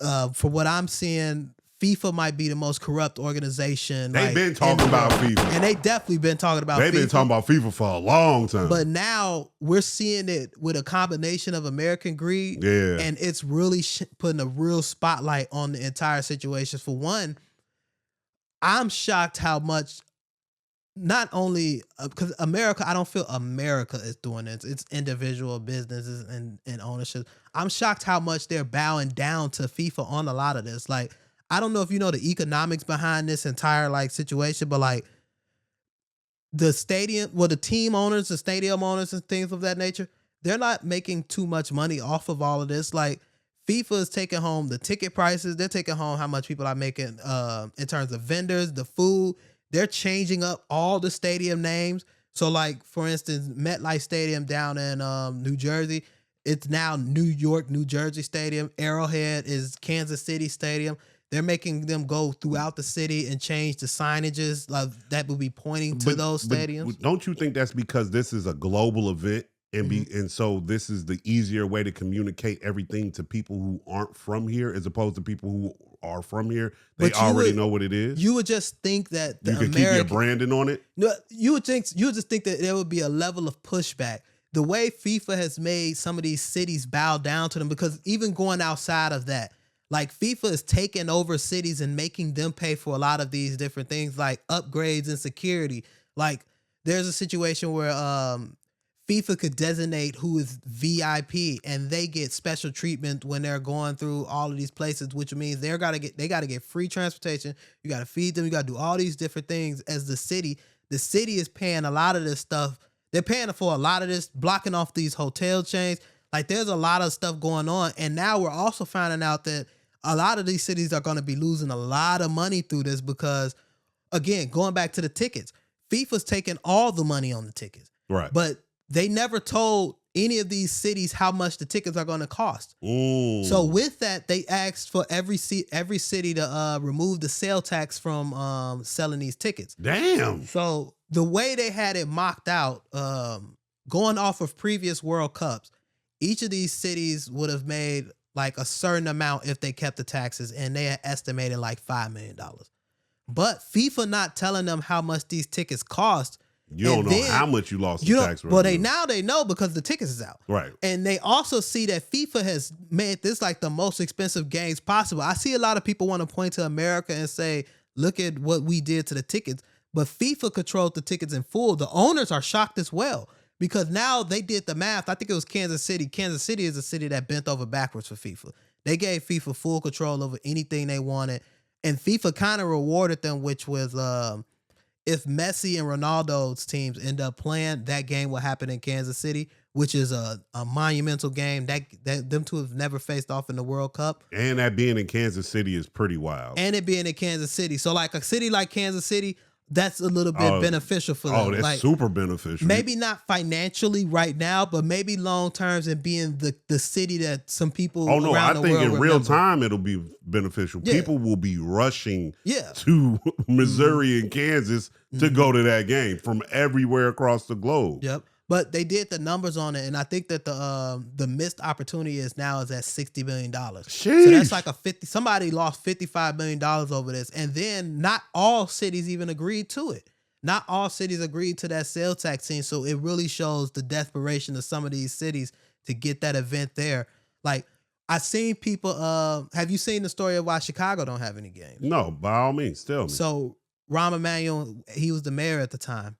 For what I'm seeing, FIFA might be the most corrupt organization. They've been talking about FIFA. And they definitely been talking about FIFA. They've been talking about FIFA for a long time. But now we're seeing it with a combination of American greed. Yeah. And it's really putting a real spotlight on the entire situation. For one, I'm shocked how much, not only, because America, I don't feel America is doing this. It's individual businesses and ownership. I'm shocked how much they're bowing down to FIFA on a lot of this. Like, I don't know if you know the economics behind this entire like situation, but like the team owners, the stadium owners and things of that nature, they're not making too much money off of all of this. Like FIFA is taking home the ticket prices. They're taking home how much people are making in terms of vendors, the food. They're changing up all the stadium names. So like, for instance, MetLife Stadium down in New Jersey, it's now New York, New Jersey Stadium. Arrowhead is Kansas City Stadium. They're making them go throughout the city and change the signages that will be pointing to those stadiums. But don't you think that's because this is a global event and so this is the easier way to communicate everything to people who aren't from here as opposed to people who are from here? They already know what it is. You would just think that you could keep your branding on it. No, you would just think that there would be a level of pushback. The way FIFA has made some of these cities bow down to them, because even going outside of that, like FIFA is taking over cities and making them pay for a lot of these different things like upgrades and security. Like there's a situation where FIFA could designate who is VIP and they get special treatment when they're going through all of these places, which means they got to get free transportation. You got to feed them. You got to do all these different things as the city. The city is paying a lot of this stuff. They're paying for a lot of this, blocking off these hotel chains. Like there's a lot of stuff going on. And now we're also finding out that a lot of these cities are going to be losing a lot of money through this because again, going back to the tickets, FIFA's taking all the money on the tickets. Right. But they never told any of these cities how much the tickets are going to cost. Ooh. So with that, they asked for every city to remove the sale tax from selling these tickets. Damn. So the way they had it mocked out, going off of previous World Cups, each of these cities would have made like a certain amount if they kept the taxes, and they had estimated like $5 million. But FIFA not telling them how much these tickets cost. You don't know how much you lost in tax revenue. Well, they know because the tickets is out. Right. And they also see that FIFA has made this like the most expensive games possible. I see a lot of people want to point to America and say, look at what we did to the tickets. But FIFA controlled the tickets in full. The owners are shocked as well because now they did the math. I think it was Kansas City. Kansas City is a city that bent over backwards for FIFA. They gave FIFA full control over anything they wanted. And FIFA kind of rewarded them, which was if Messi and Ronaldo's teams end up playing, that game will happen in Kansas City, which is a monumental game. That them two have never faced off in the World Cup. And that being in Kansas City is pretty wild. And it being in Kansas City. So like a city like Kansas City, that's a little bit beneficial for them. Oh, that's like, super beneficial. Maybe not financially right now, but maybe long terms and being the city that some people around the world I think in real remember. time it'll be beneficial. Yeah. People will be rushing Yeah. to Missouri and Kansas to go to that game from everywhere across the globe. Yep. But they did the numbers on it, and I think that the missed opportunity is at $60 million. Sheesh. So that's like somebody lost $55 million over this. And then not all cities even agreed to it. Not all cities agreed to that sales tax scene. So it really shows the desperation of some of these cities to get that event there. Like, I've seen people, have you seen the story of why Chicago don't have any games? No, by all means, tell me. So Rahm Emanuel, he was the mayor at the time.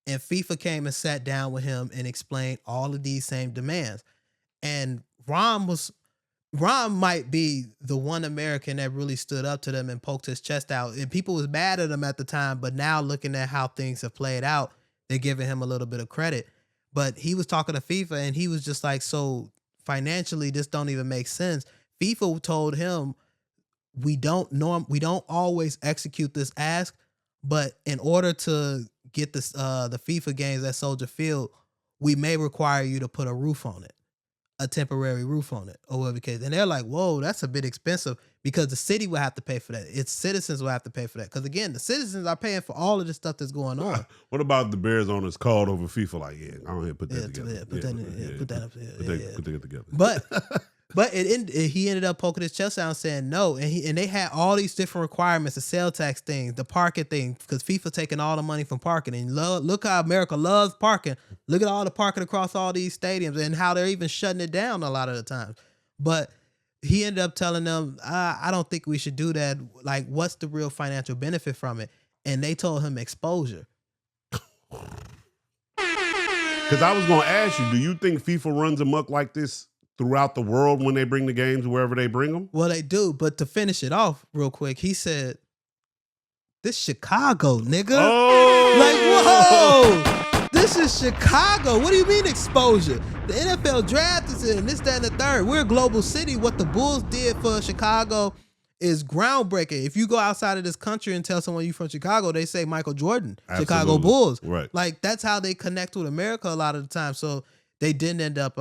And FIFA came and sat down with him and explained all of these same demands. And Rahm might be the one American that really stood up to them and poked his chest out. And people was mad at him at the time, but now looking at how things have played out, they're giving him a little bit of credit. But he was talking to FIFA and he was just like, so financially, this don't even make sense. FIFA told him, we don't always execute this ask, but in order to get the FIFA games at Soldier Field, we may require you to put a roof on it, a temporary roof on it, or whatever case. And they're like, whoa, that's a bit expensive because the city will have to pay for that. Its citizens will have to pay for that. Because again, the citizens are paying for all of this stuff that's going on. What about the Bears owners called over FIFA like, yeah, go ahead, put that together. Put that up there. Put that together. But he ended up poking his chest out and saying no, and they had all these different requirements, the sale tax thing, the parking thing, because FIFA taking all the money from parking. And look how America loves parking. Look at all the parking across all these stadiums and how they're even shutting it down a lot of the times. But he ended up telling them, I don't think we should do that. Like, what's the real financial benefit from it? And they told him exposure. Because I was going to ask you, do you think FIFA runs amok like this throughout the world when they bring the games wherever they bring them? Well, they do. But to finish it off real quick, he said, this Chicago, nigga. Oh! Like, whoa! This is Chicago. What do you mean exposure? The NFL draft is in this, that, and the third. We're a global city. What the Bulls did for Chicago is groundbreaking. If you go outside of this country and tell someone you're from Chicago, they say Michael Jordan, Absolutely. Chicago Bulls. Right. Like, that's how they connect with America a lot of the time. So they didn't end up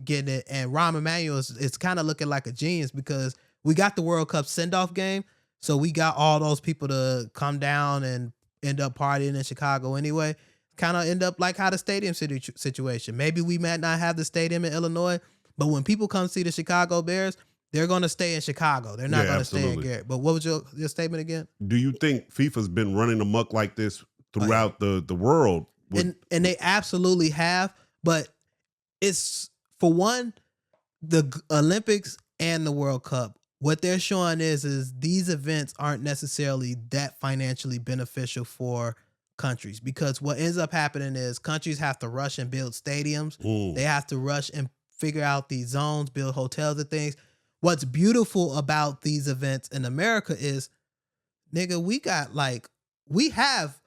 getting it. And Rahm Emanuel is kind of looking like a genius because we got the World Cup send-off game. So we got all those people to come down and end up partying in Chicago anyway. Kind of end up like how the stadium situation. Maybe we might not have the stadium in Illinois, but when people come see the Chicago Bears, they're going to stay in Chicago. They're not going to stay in Garrett. But what was your statement again? Do you think FIFA's been running amok like this throughout the world? And they absolutely have, but it's, for one, the Olympics and the World Cup. What they're showing is these events aren't necessarily that financially beneficial for countries, because what ends up happening is countries have to rush and build stadiums. Ooh. They have to rush and figure out these zones, build hotels and things. What's beautiful about these events in America is, nigga, we have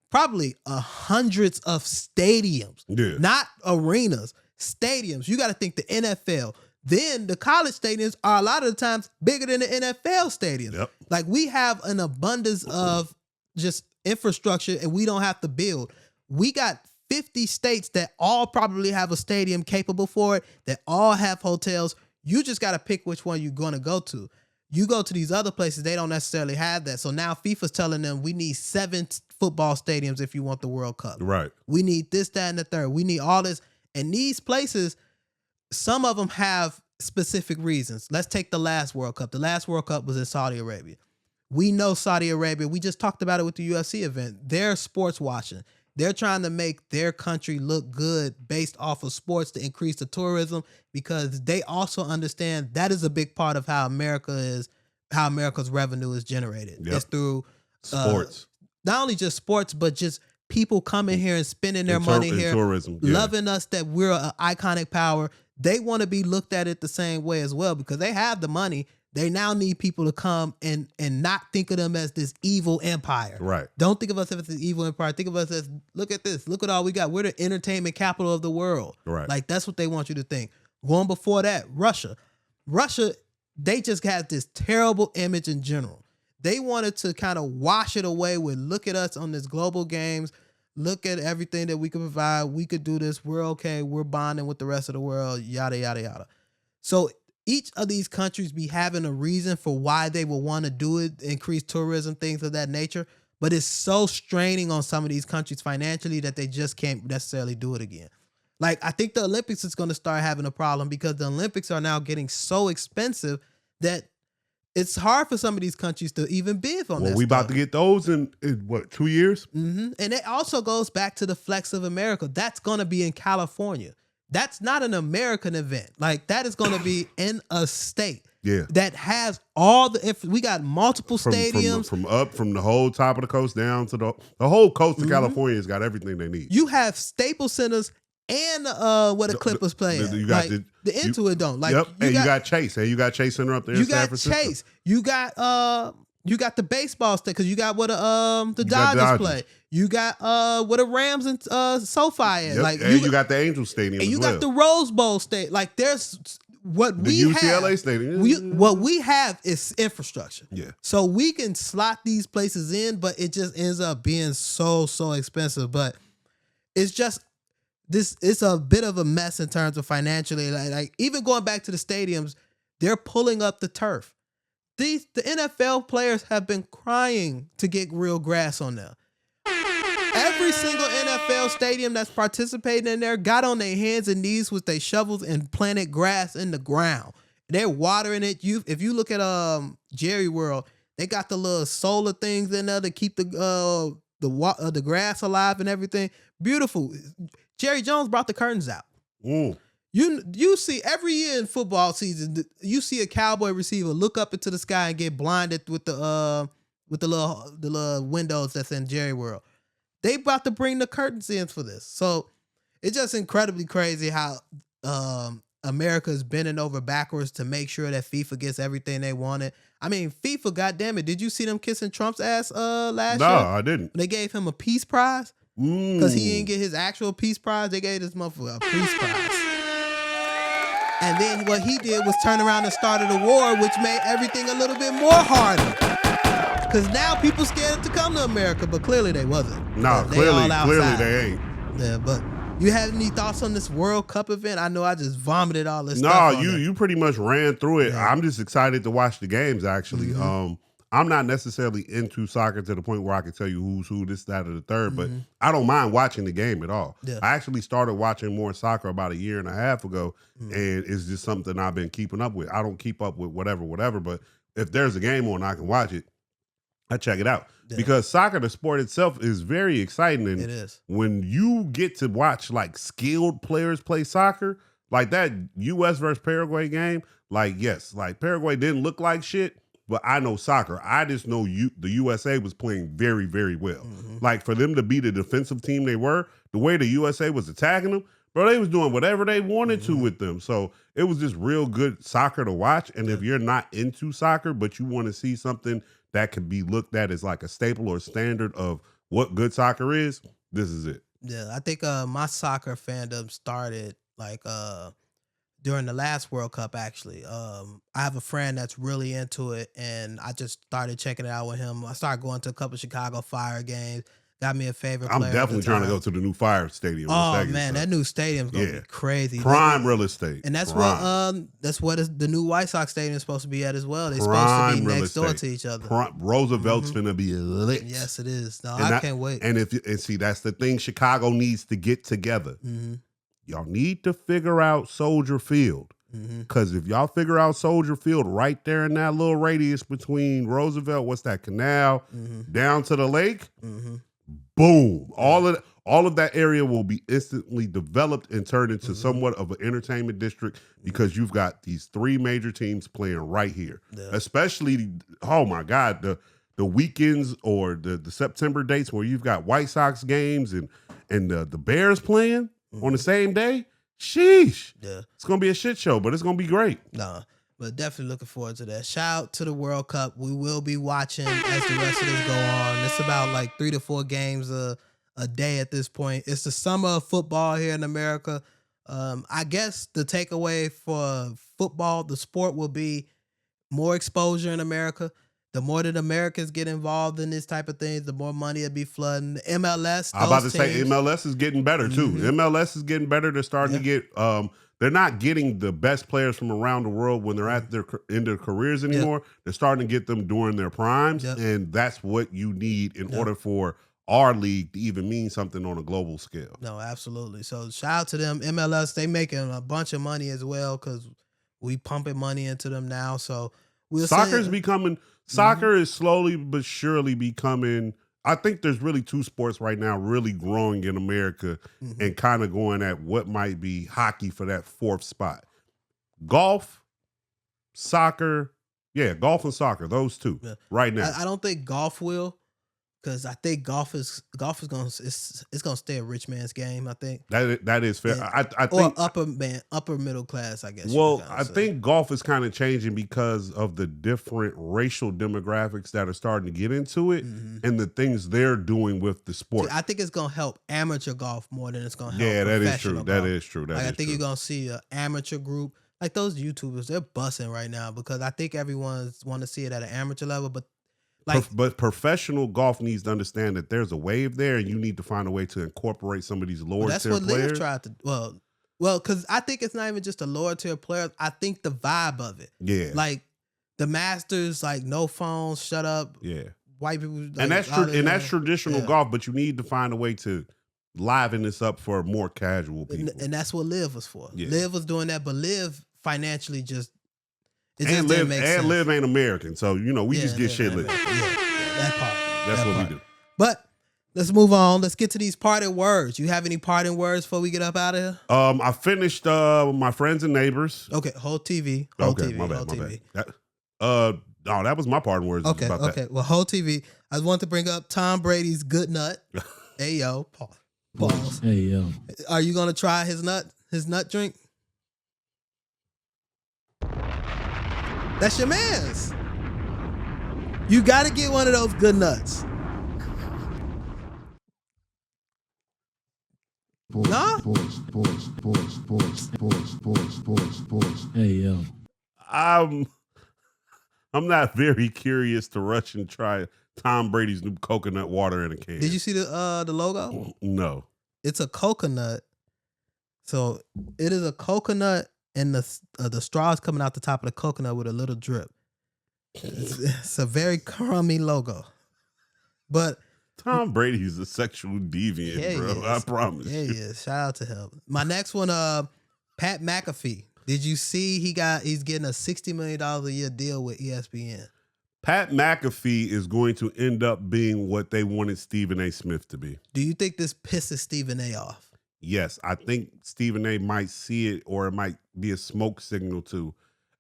probably hundreds of stadiums, not arenas, stadiums. You got to think the NFL. Then the college stadiums are a lot of the times bigger than the NFL stadiums. Yep. Like, we have an abundance of just infrastructure and we don't have to build. We got 50 states that all probably have a stadium capable for it, that all have hotels. You just got to pick which one you're going to go to. You go to these other places, they don't necessarily have that. So now FIFA's telling them we need 7 football stadiums if you want the World Cup. Right. We need this, that, and the third. We need all this. And these places, some of them have specific reasons. Let's take the last World Cup. The last World Cup was in Saudi Arabia. We know Saudi Arabia. We just talked about it with the UFC event. They're sports watching. They're trying to make their country look good based off of sports to increase the tourism, because they also understand that is a big part of how America's revenue is generated. Yep. It's through sports. Not only just sports, but just people coming here and spending their money here, tourism, loving us that we're an iconic power. They want to be looked at it the same way as well, because they have the money. They now need people to come and not think of them as this evil empire. Right. Don't think of us as an evil empire. Think of us as, look at this. Look at all we got. We're the entertainment capital of the world. Right. Like, that's what they want you to think. Going before that, Russia. They just had this terrible image in general. They wanted to kind of wash it away with, look at us on this global games. Look at everything that we can provide. We could do this. We're okay. We're bonding with the rest of the world, yada, yada, yada. So each of these countries be having a reason for why they will want to do it, increase tourism, things of that nature. But it's so straining on some of these countries financially that they just can't necessarily do it again. Like, I think the Olympics is going to start having a problem, because the Olympics are now getting so expensive that it's hard for some of these countries to even bid on that. Well, we about to get those in what, 2 years? Mm-hmm. And it also goes back to the Flex of America. That's going to be in California. That's not an American event. Like, that is going to be in a state that has all the we got multiple stadiums from the whole top of the coast down to the whole coast of California has got everything they need. You have Staples Centers and where the Clippers play. You got like, the Intuit don't. Like, yep. You got Chase. Hey, you got Chase Center up there in San Francisco. Chase. You got the baseball state, because you got where the Dodgers play. You got where the Rams and SoFi is. Yep. Like, and you got the Angel Stadium, and you as well. got the Rose Bowl state. Like, there's what the we UCLA have. Stadium. What we have is infrastructure. Yeah. So we can slot these places in, but it just ends up being so expensive. But it's just it's a bit of a mess in terms of financially. Like even going back to the stadiums, they're pulling up the turf. The NFL players have been crying to get real grass on them. Every single NFL stadium that's participating in there got on their hands and knees with their shovels and planted grass in the ground. They're watering it. If you look at Jerry World, they got the little solar things in there to keep the grass alive and everything. Beautiful. Jerry Jones brought the curtains out. Mm. You see every year in football season, you see a Cowboy receiver look up into the sky and get blinded with the little windows that's in Jerry World. They about to bring the curtains in for this. So it's just incredibly crazy how America is bending over backwards to make sure that FIFA gets everything they wanted. I mean, FIFA, goddammit, did you see them kissing Trump's ass last year? No, I didn't. They gave him a peace prize because he didn't get his actual peace prize. They gave this motherfucker a peace prize. And then what he did was turn around and started a war, which made everything a little bit more harder. Because now people scared to come to America, but clearly they wasn't. No, clearly they ain't. Yeah, but you have any thoughts on this World Cup event? I know I just vomited all this stuff. No, you pretty much ran through it. Yeah. I'm just excited to watch the games, actually. Mm-hmm. I'm not necessarily into soccer to the point where I can tell you who's who, this, that, or the third, but I don't mind watching the game at all. Yeah. I actually started watching more soccer about 1.5 years ago, and it's just something I've been keeping up with. I don't keep up with whatever, but if there's a game on, I can watch it. I check it out because soccer, the sport itself, is very exciting. And it is. When you get to watch like skilled players play soccer, like that U.S. versus Paraguay game, like, yes, like Paraguay didn't look like shit, but I know soccer. I just know the USA was playing very, very well. Mm-hmm. Like for them to be the defensive team they were, the way the USA was attacking them, bro, they was doing whatever they wanted to with them. So it was just real good soccer to watch. And if you're not into soccer, but you want to see something that could be looked at as like a staple or standard of what good soccer is, this is it. Yeah, I think my soccer fandom started like during the last World Cup, actually. I have a friend that's really into it, and I just started checking it out with him. I started going to a couple Chicago Fire games. Got me a favorite I'm player. definitely trying to go to the new Fire Stadium. Oh man, that new stadium's gonna be crazy. Prime real estate, and that's prime. what the new White Sox stadium is supposed to be at as well. They're supposed to be next door to each other. Roosevelt's gonna be lit. Yes, it is. No, I can't wait. And see, that's the thing. Chicago needs to get together. Y'all need to figure out Soldier Field. Because if y'all figure out Soldier Field right there in that little radius between Roosevelt, what's that, Canal, down to the lake, boom. All of that area will be instantly developed and turned into somewhat of an entertainment district because you've got these three major teams playing right here. Yeah. Especially, oh my God, the weekends or the September dates where you've got White Sox games and the Bears playing on the same day. Sheesh. Yeah. It's going to be a shit show, but it's going to be great. Nah, but definitely looking forward to that. Shout out to the World Cup. We will be watching as the rest of this go on. It's about like 3 to 4 games a day at this point. It's the summer of football here in America. I guess the takeaway for football, the sport, will be more exposure in America. The more that Americans get involved in this type of things, the more money will be flooding. MLS, I'm about to say MLS is getting better too. MLS is getting better. They're starting to get. They're not getting the best players from around the world when they're at their careers anymore. They're starting to get them during their primes, and that's what you need in order for our league to even mean something on a global scale. No, absolutely. So shout out to them. MLS, they making a bunch of money as well because we pumping money into them now. So soccer's becoming. Soccer is slowly but surely becoming, I think there's really 2 sports right now really growing in America and kind of going at what might be hockey for that 4th spot. Golf, soccer, golf and soccer, those 2 right now. I don't think golf will. Because I think golf is gonna stay a rich man's game. I think that is fair. I think upper middle class. I guess. Well, I think golf is kind of changing because of the different racial demographics that are starting to get into it and the things they're doing with the sport. See, I think it's gonna help amateur golf more than it's gonna help. Yeah, that is true. Golf. That is true. I think you're gonna see an amateur group like those YouTubers. They're busting right now because I think everyone's want to see it at an amateur level, but. But professional golf needs to understand that there's a wave there, and you need to find a way to incorporate some of these lower tier players. That's what Liv tried to. Well, because I think it's not even just a lower tier player. I think the vibe of it. Yeah. Like the Masters, like no phones, shut up. Yeah. White people. Like, and that's traditional golf, but you need to find a way to liven this up for more casual people. And that's what Liv was for. Yeah. Liv was doing that, but Liv financially just. And Liv ain't American, so we just get shit lit. Yeah, that part. That's what we do. But let's move on. Let's get to these parting words. You have any parting words before we get up out of here? I finished My Friends and Neighbors. Okay, whole TV. My bad. That was my parting words. Okay. Well, whole TV. I want to bring up Tom Brady's good nut. Hey yo, pause. Hey yo. Are you gonna try his nut drink? That's your man's. You got to get one of those good nuts. Boys. Hey, yo. I'm not very curious to rush and try Tom Brady's new coconut water in a can. Did you see the logo? No. It's a coconut. So it is a coconut. And the straw's coming out the top of the coconut with a little drip. It's a very crummy logo. But Tom Brady's a sexual deviant, bro. I promise. Yeah, he is. Shout out to him. My next one, Pat McAfee. Did you see he's getting a $60 million a year deal with ESPN? Pat McAfee is going to end up being what they wanted Stephen A. Smith to be. Do you think this pisses Stephen A. off? Yes, I think Stephen A. might see it, or it might be a smoke signal to,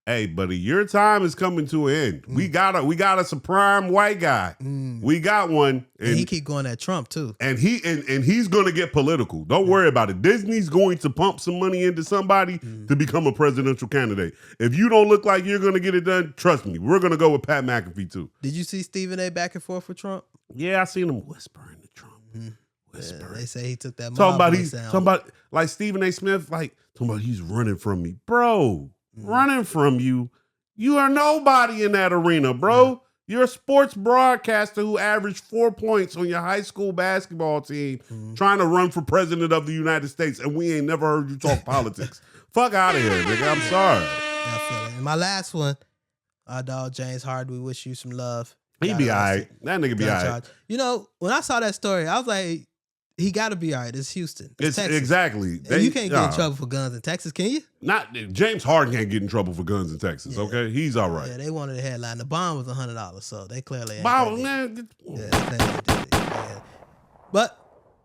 hey, buddy, your time is coming to an end. We got a prime white guy. We got one, and he keep going at Trump too. And he's going to get political. Don't worry about it. Disney's going to pump some money into somebody to become a presidential candidate. If you don't look like you're going to get it done, trust me, we're going to go with Pat McAfee too. Did you see Stephen A. back and forth with Trump? Yeah, I seen him whispering to Trump. whispering. They say he took that Somebody like Stephen A. Smith, like talking about he's running from me. Bro, running from you. You are nobody in that arena, bro. Yeah. You're a sports broadcaster who averaged 4 points on your high school basketball team trying to run for president of the United States, and we ain't never heard you talk politics. Fuck out of here, nigga. I'm sorry. Yeah, I feel it. And my last one, our dog James Harden, we wish you some love. He be all right. That nigga be all right. You know, when I saw that story, I was like, he got to be all right. It's Houston. It's Texas. Exactly. You can't get in trouble for guns in Texas, can you? Not James Harden can't get in trouble for guns in Texas. Okay, he's all right. Yeah, they wanted a headline. The bond was $100, so they clearly ain't. Man. Yeah. But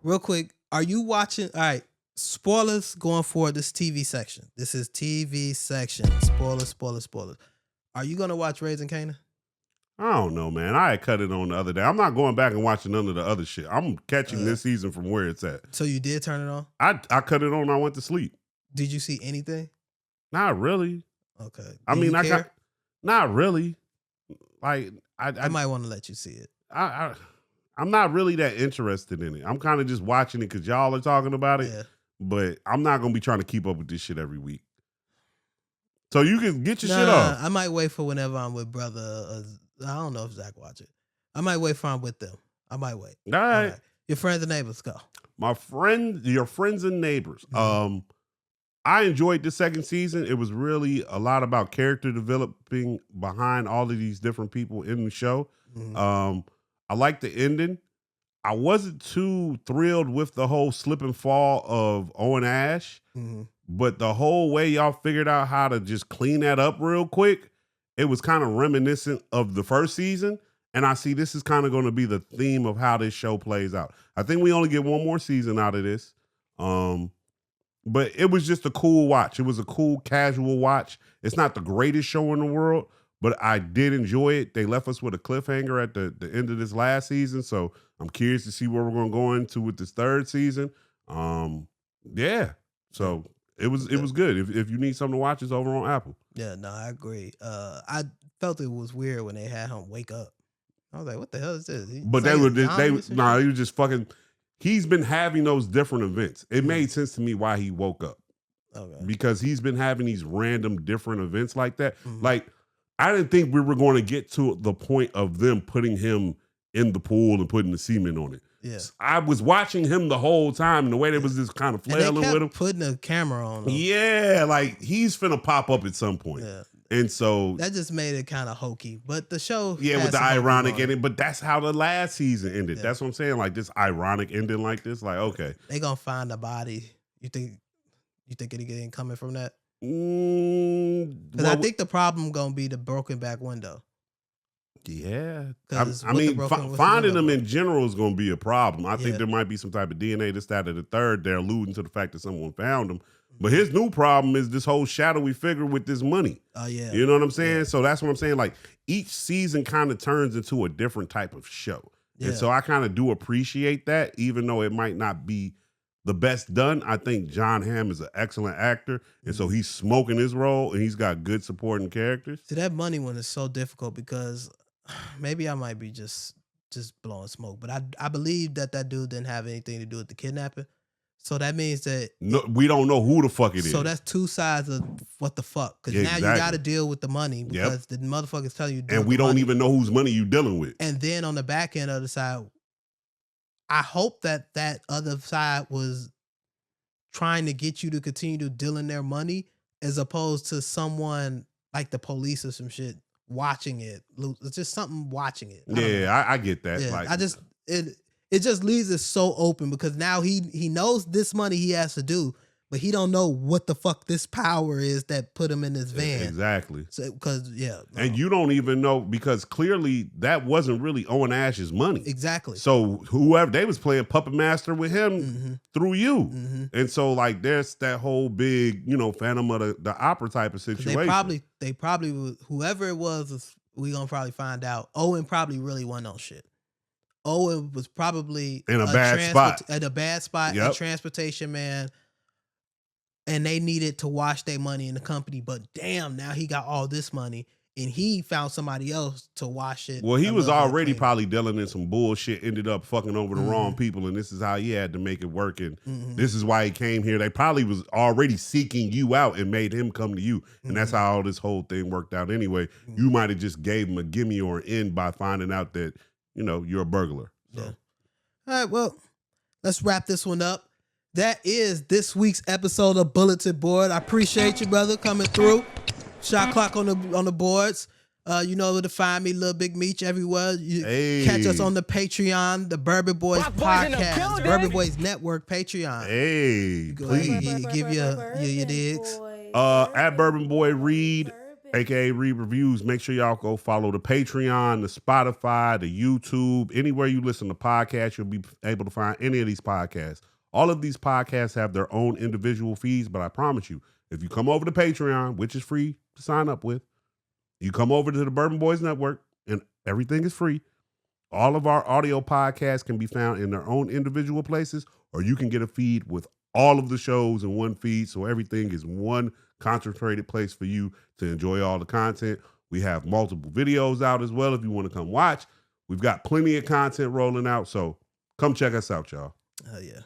real quick, are you watching? All right, spoilers going forward. This TV section. This is TV section. Spoilers. Are you gonna watch Raising Kanan? I don't know, man. I had cut it on the other day. I'm not going back and watching none of the other shit. I'm catching this season from where it's at. So you did turn it on? I cut it on and I went to sleep. Did you see anything? Not really. Okay. Not really. Like I might want to let you see it. I'm not really that interested in it. I'm kind of just watching it because y'all are talking about it. Yeah. But I'm not gonna be trying to keep up with this shit every week. So you can get your shit off. I might wait for whenever I'm with brother. I don't know if Zach watch it. I might wait for I'm with them. I might wait. All right. Your friends and neighbors, go. Your friends and neighbors. Mm-hmm. I enjoyed the second season. It was really a lot about character developing behind all of these different people in the show. Mm-hmm. I liked the ending. I wasn't too thrilled with the whole slip and fall of Owen Ash, but the whole way y'all figured out how to just clean that up real quick, it was kind of reminiscent of the first season. And I see this is kind of going to be the theme of how this show plays out. I think we only get one more season out of this. But it was just a cool watch. It was a cool, casual watch. It's not the greatest show in the world, but I did enjoy it. They left us with a cliffhanger at the end of this last season. So I'm curious to see where we're going to go into with this third season. Yeah. So it was good. If you need something to watch, it's over on Apple. Yeah, no, I agree. I felt it was weird when they had him wake up. I was like, what the hell is this? He was just fucking, he's been having those different events. It made sense to me why he woke up. Okay. Because he's been having these random different events like that. Mm-hmm. Like, I didn't think we were going to get to the point of them putting him in the pool and putting the semen on it. Yes, I was watching him the whole time, and the way they was just kind of flailing with him, putting a camera on him. Yeah, like he's finna pop up at some point. Yeah. And so that just made it kind of hokey. But the show, with the ironic ending. But that's how the last season ended. Yeah. That's what I'm saying. Like this ironic ending, like this. Like okay, they gonna find the body. You think anything coming from that? Because I think the problem gonna be the broken back window. Yeah, I mean, finding them in general is going to be a problem. I think there might be some type of DNA, this, that, or the third. They're alluding to the fact that someone found them. But his new problem is this whole shadowy figure with this money. Oh, yeah. You know what I'm saying? Yeah. So that's what I'm saying. Like, each season kind of turns into a different type of show. Yeah. And so I kind of do appreciate that, even though it might not be the best done. I think John Hamm is an excellent actor. And so he's smoking his role, and he's got good supporting characters. See, that money one is so difficult because maybe I might be just blowing smoke, but I believe that dude didn't have anything to do with the kidnapping. So that means that we don't know who the fuck it is. So that's two sides of what the fuck. Because now you got to deal with the money because the motherfuckers tell you. And we don't even know whose money you dealing with. And then on the back end of the side, I hope that other side was trying to get you to continue to deal in their money as opposed to someone like the police or some shit watching it. It's just something watching it. I get that. Yeah, like, it just leaves it so open because now he knows this money he has to do, but he don't know what the fuck this power is that put him in this van. Exactly. So because and you don't even know because clearly that wasn't really Owen Ash's money. Exactly. So whoever they was playing puppet master with him through you, and so like there's that whole big Phantom of the Opera type of situation. They probably whoever it was we gonna probably find out. Owen probably really wasn't on shit. Owen was probably in a bad spot. At a bad spot, a transportation man. And they needed to wash their money in the company, but damn, now he got all this money. and he found somebody else to wash it. Well, he a was little bit already cleaner. probably dealing in some bullshit, ended up fucking over the wrong people, and this is how he had to make it work. And this is why he came here. They probably was already seeking you out and made him come to you. And that's how all this whole thing worked out anyway. You might have just gave him a gimme or an end by finding out that, you know, you're a burglar. So. Yeah. All right, well, let's wrap this one up. That is this week's episode of Bulletin Board. I appreciate you, brother, coming through. Shot clock on the boards. You know where to find me, Lil Big Meech, everywhere. You catch us on the Patreon, the Burban Boys Podcast, Burban Boys Network Patreon. Hey, please. Give your digs. At Burban Boy Reed, aka Reed Reviews. Make sure y'all go follow the Patreon, the Spotify, the YouTube. Anywhere you listen to podcasts, you'll be able to find any of these podcasts. All of these podcasts have their own individual feeds, but I promise you, if you come over to Patreon, which is free to sign up with, you come over to the Burban Boys Network, and everything is free. All of our audio podcasts can be found in their own individual places, or you can get a feed with all of the shows in one feed, so everything is one concentrated place for you to enjoy all the content. We have multiple videos out as well if you want to come watch. We've got plenty of content rolling out, so come check us out, y'all. Oh, yeah.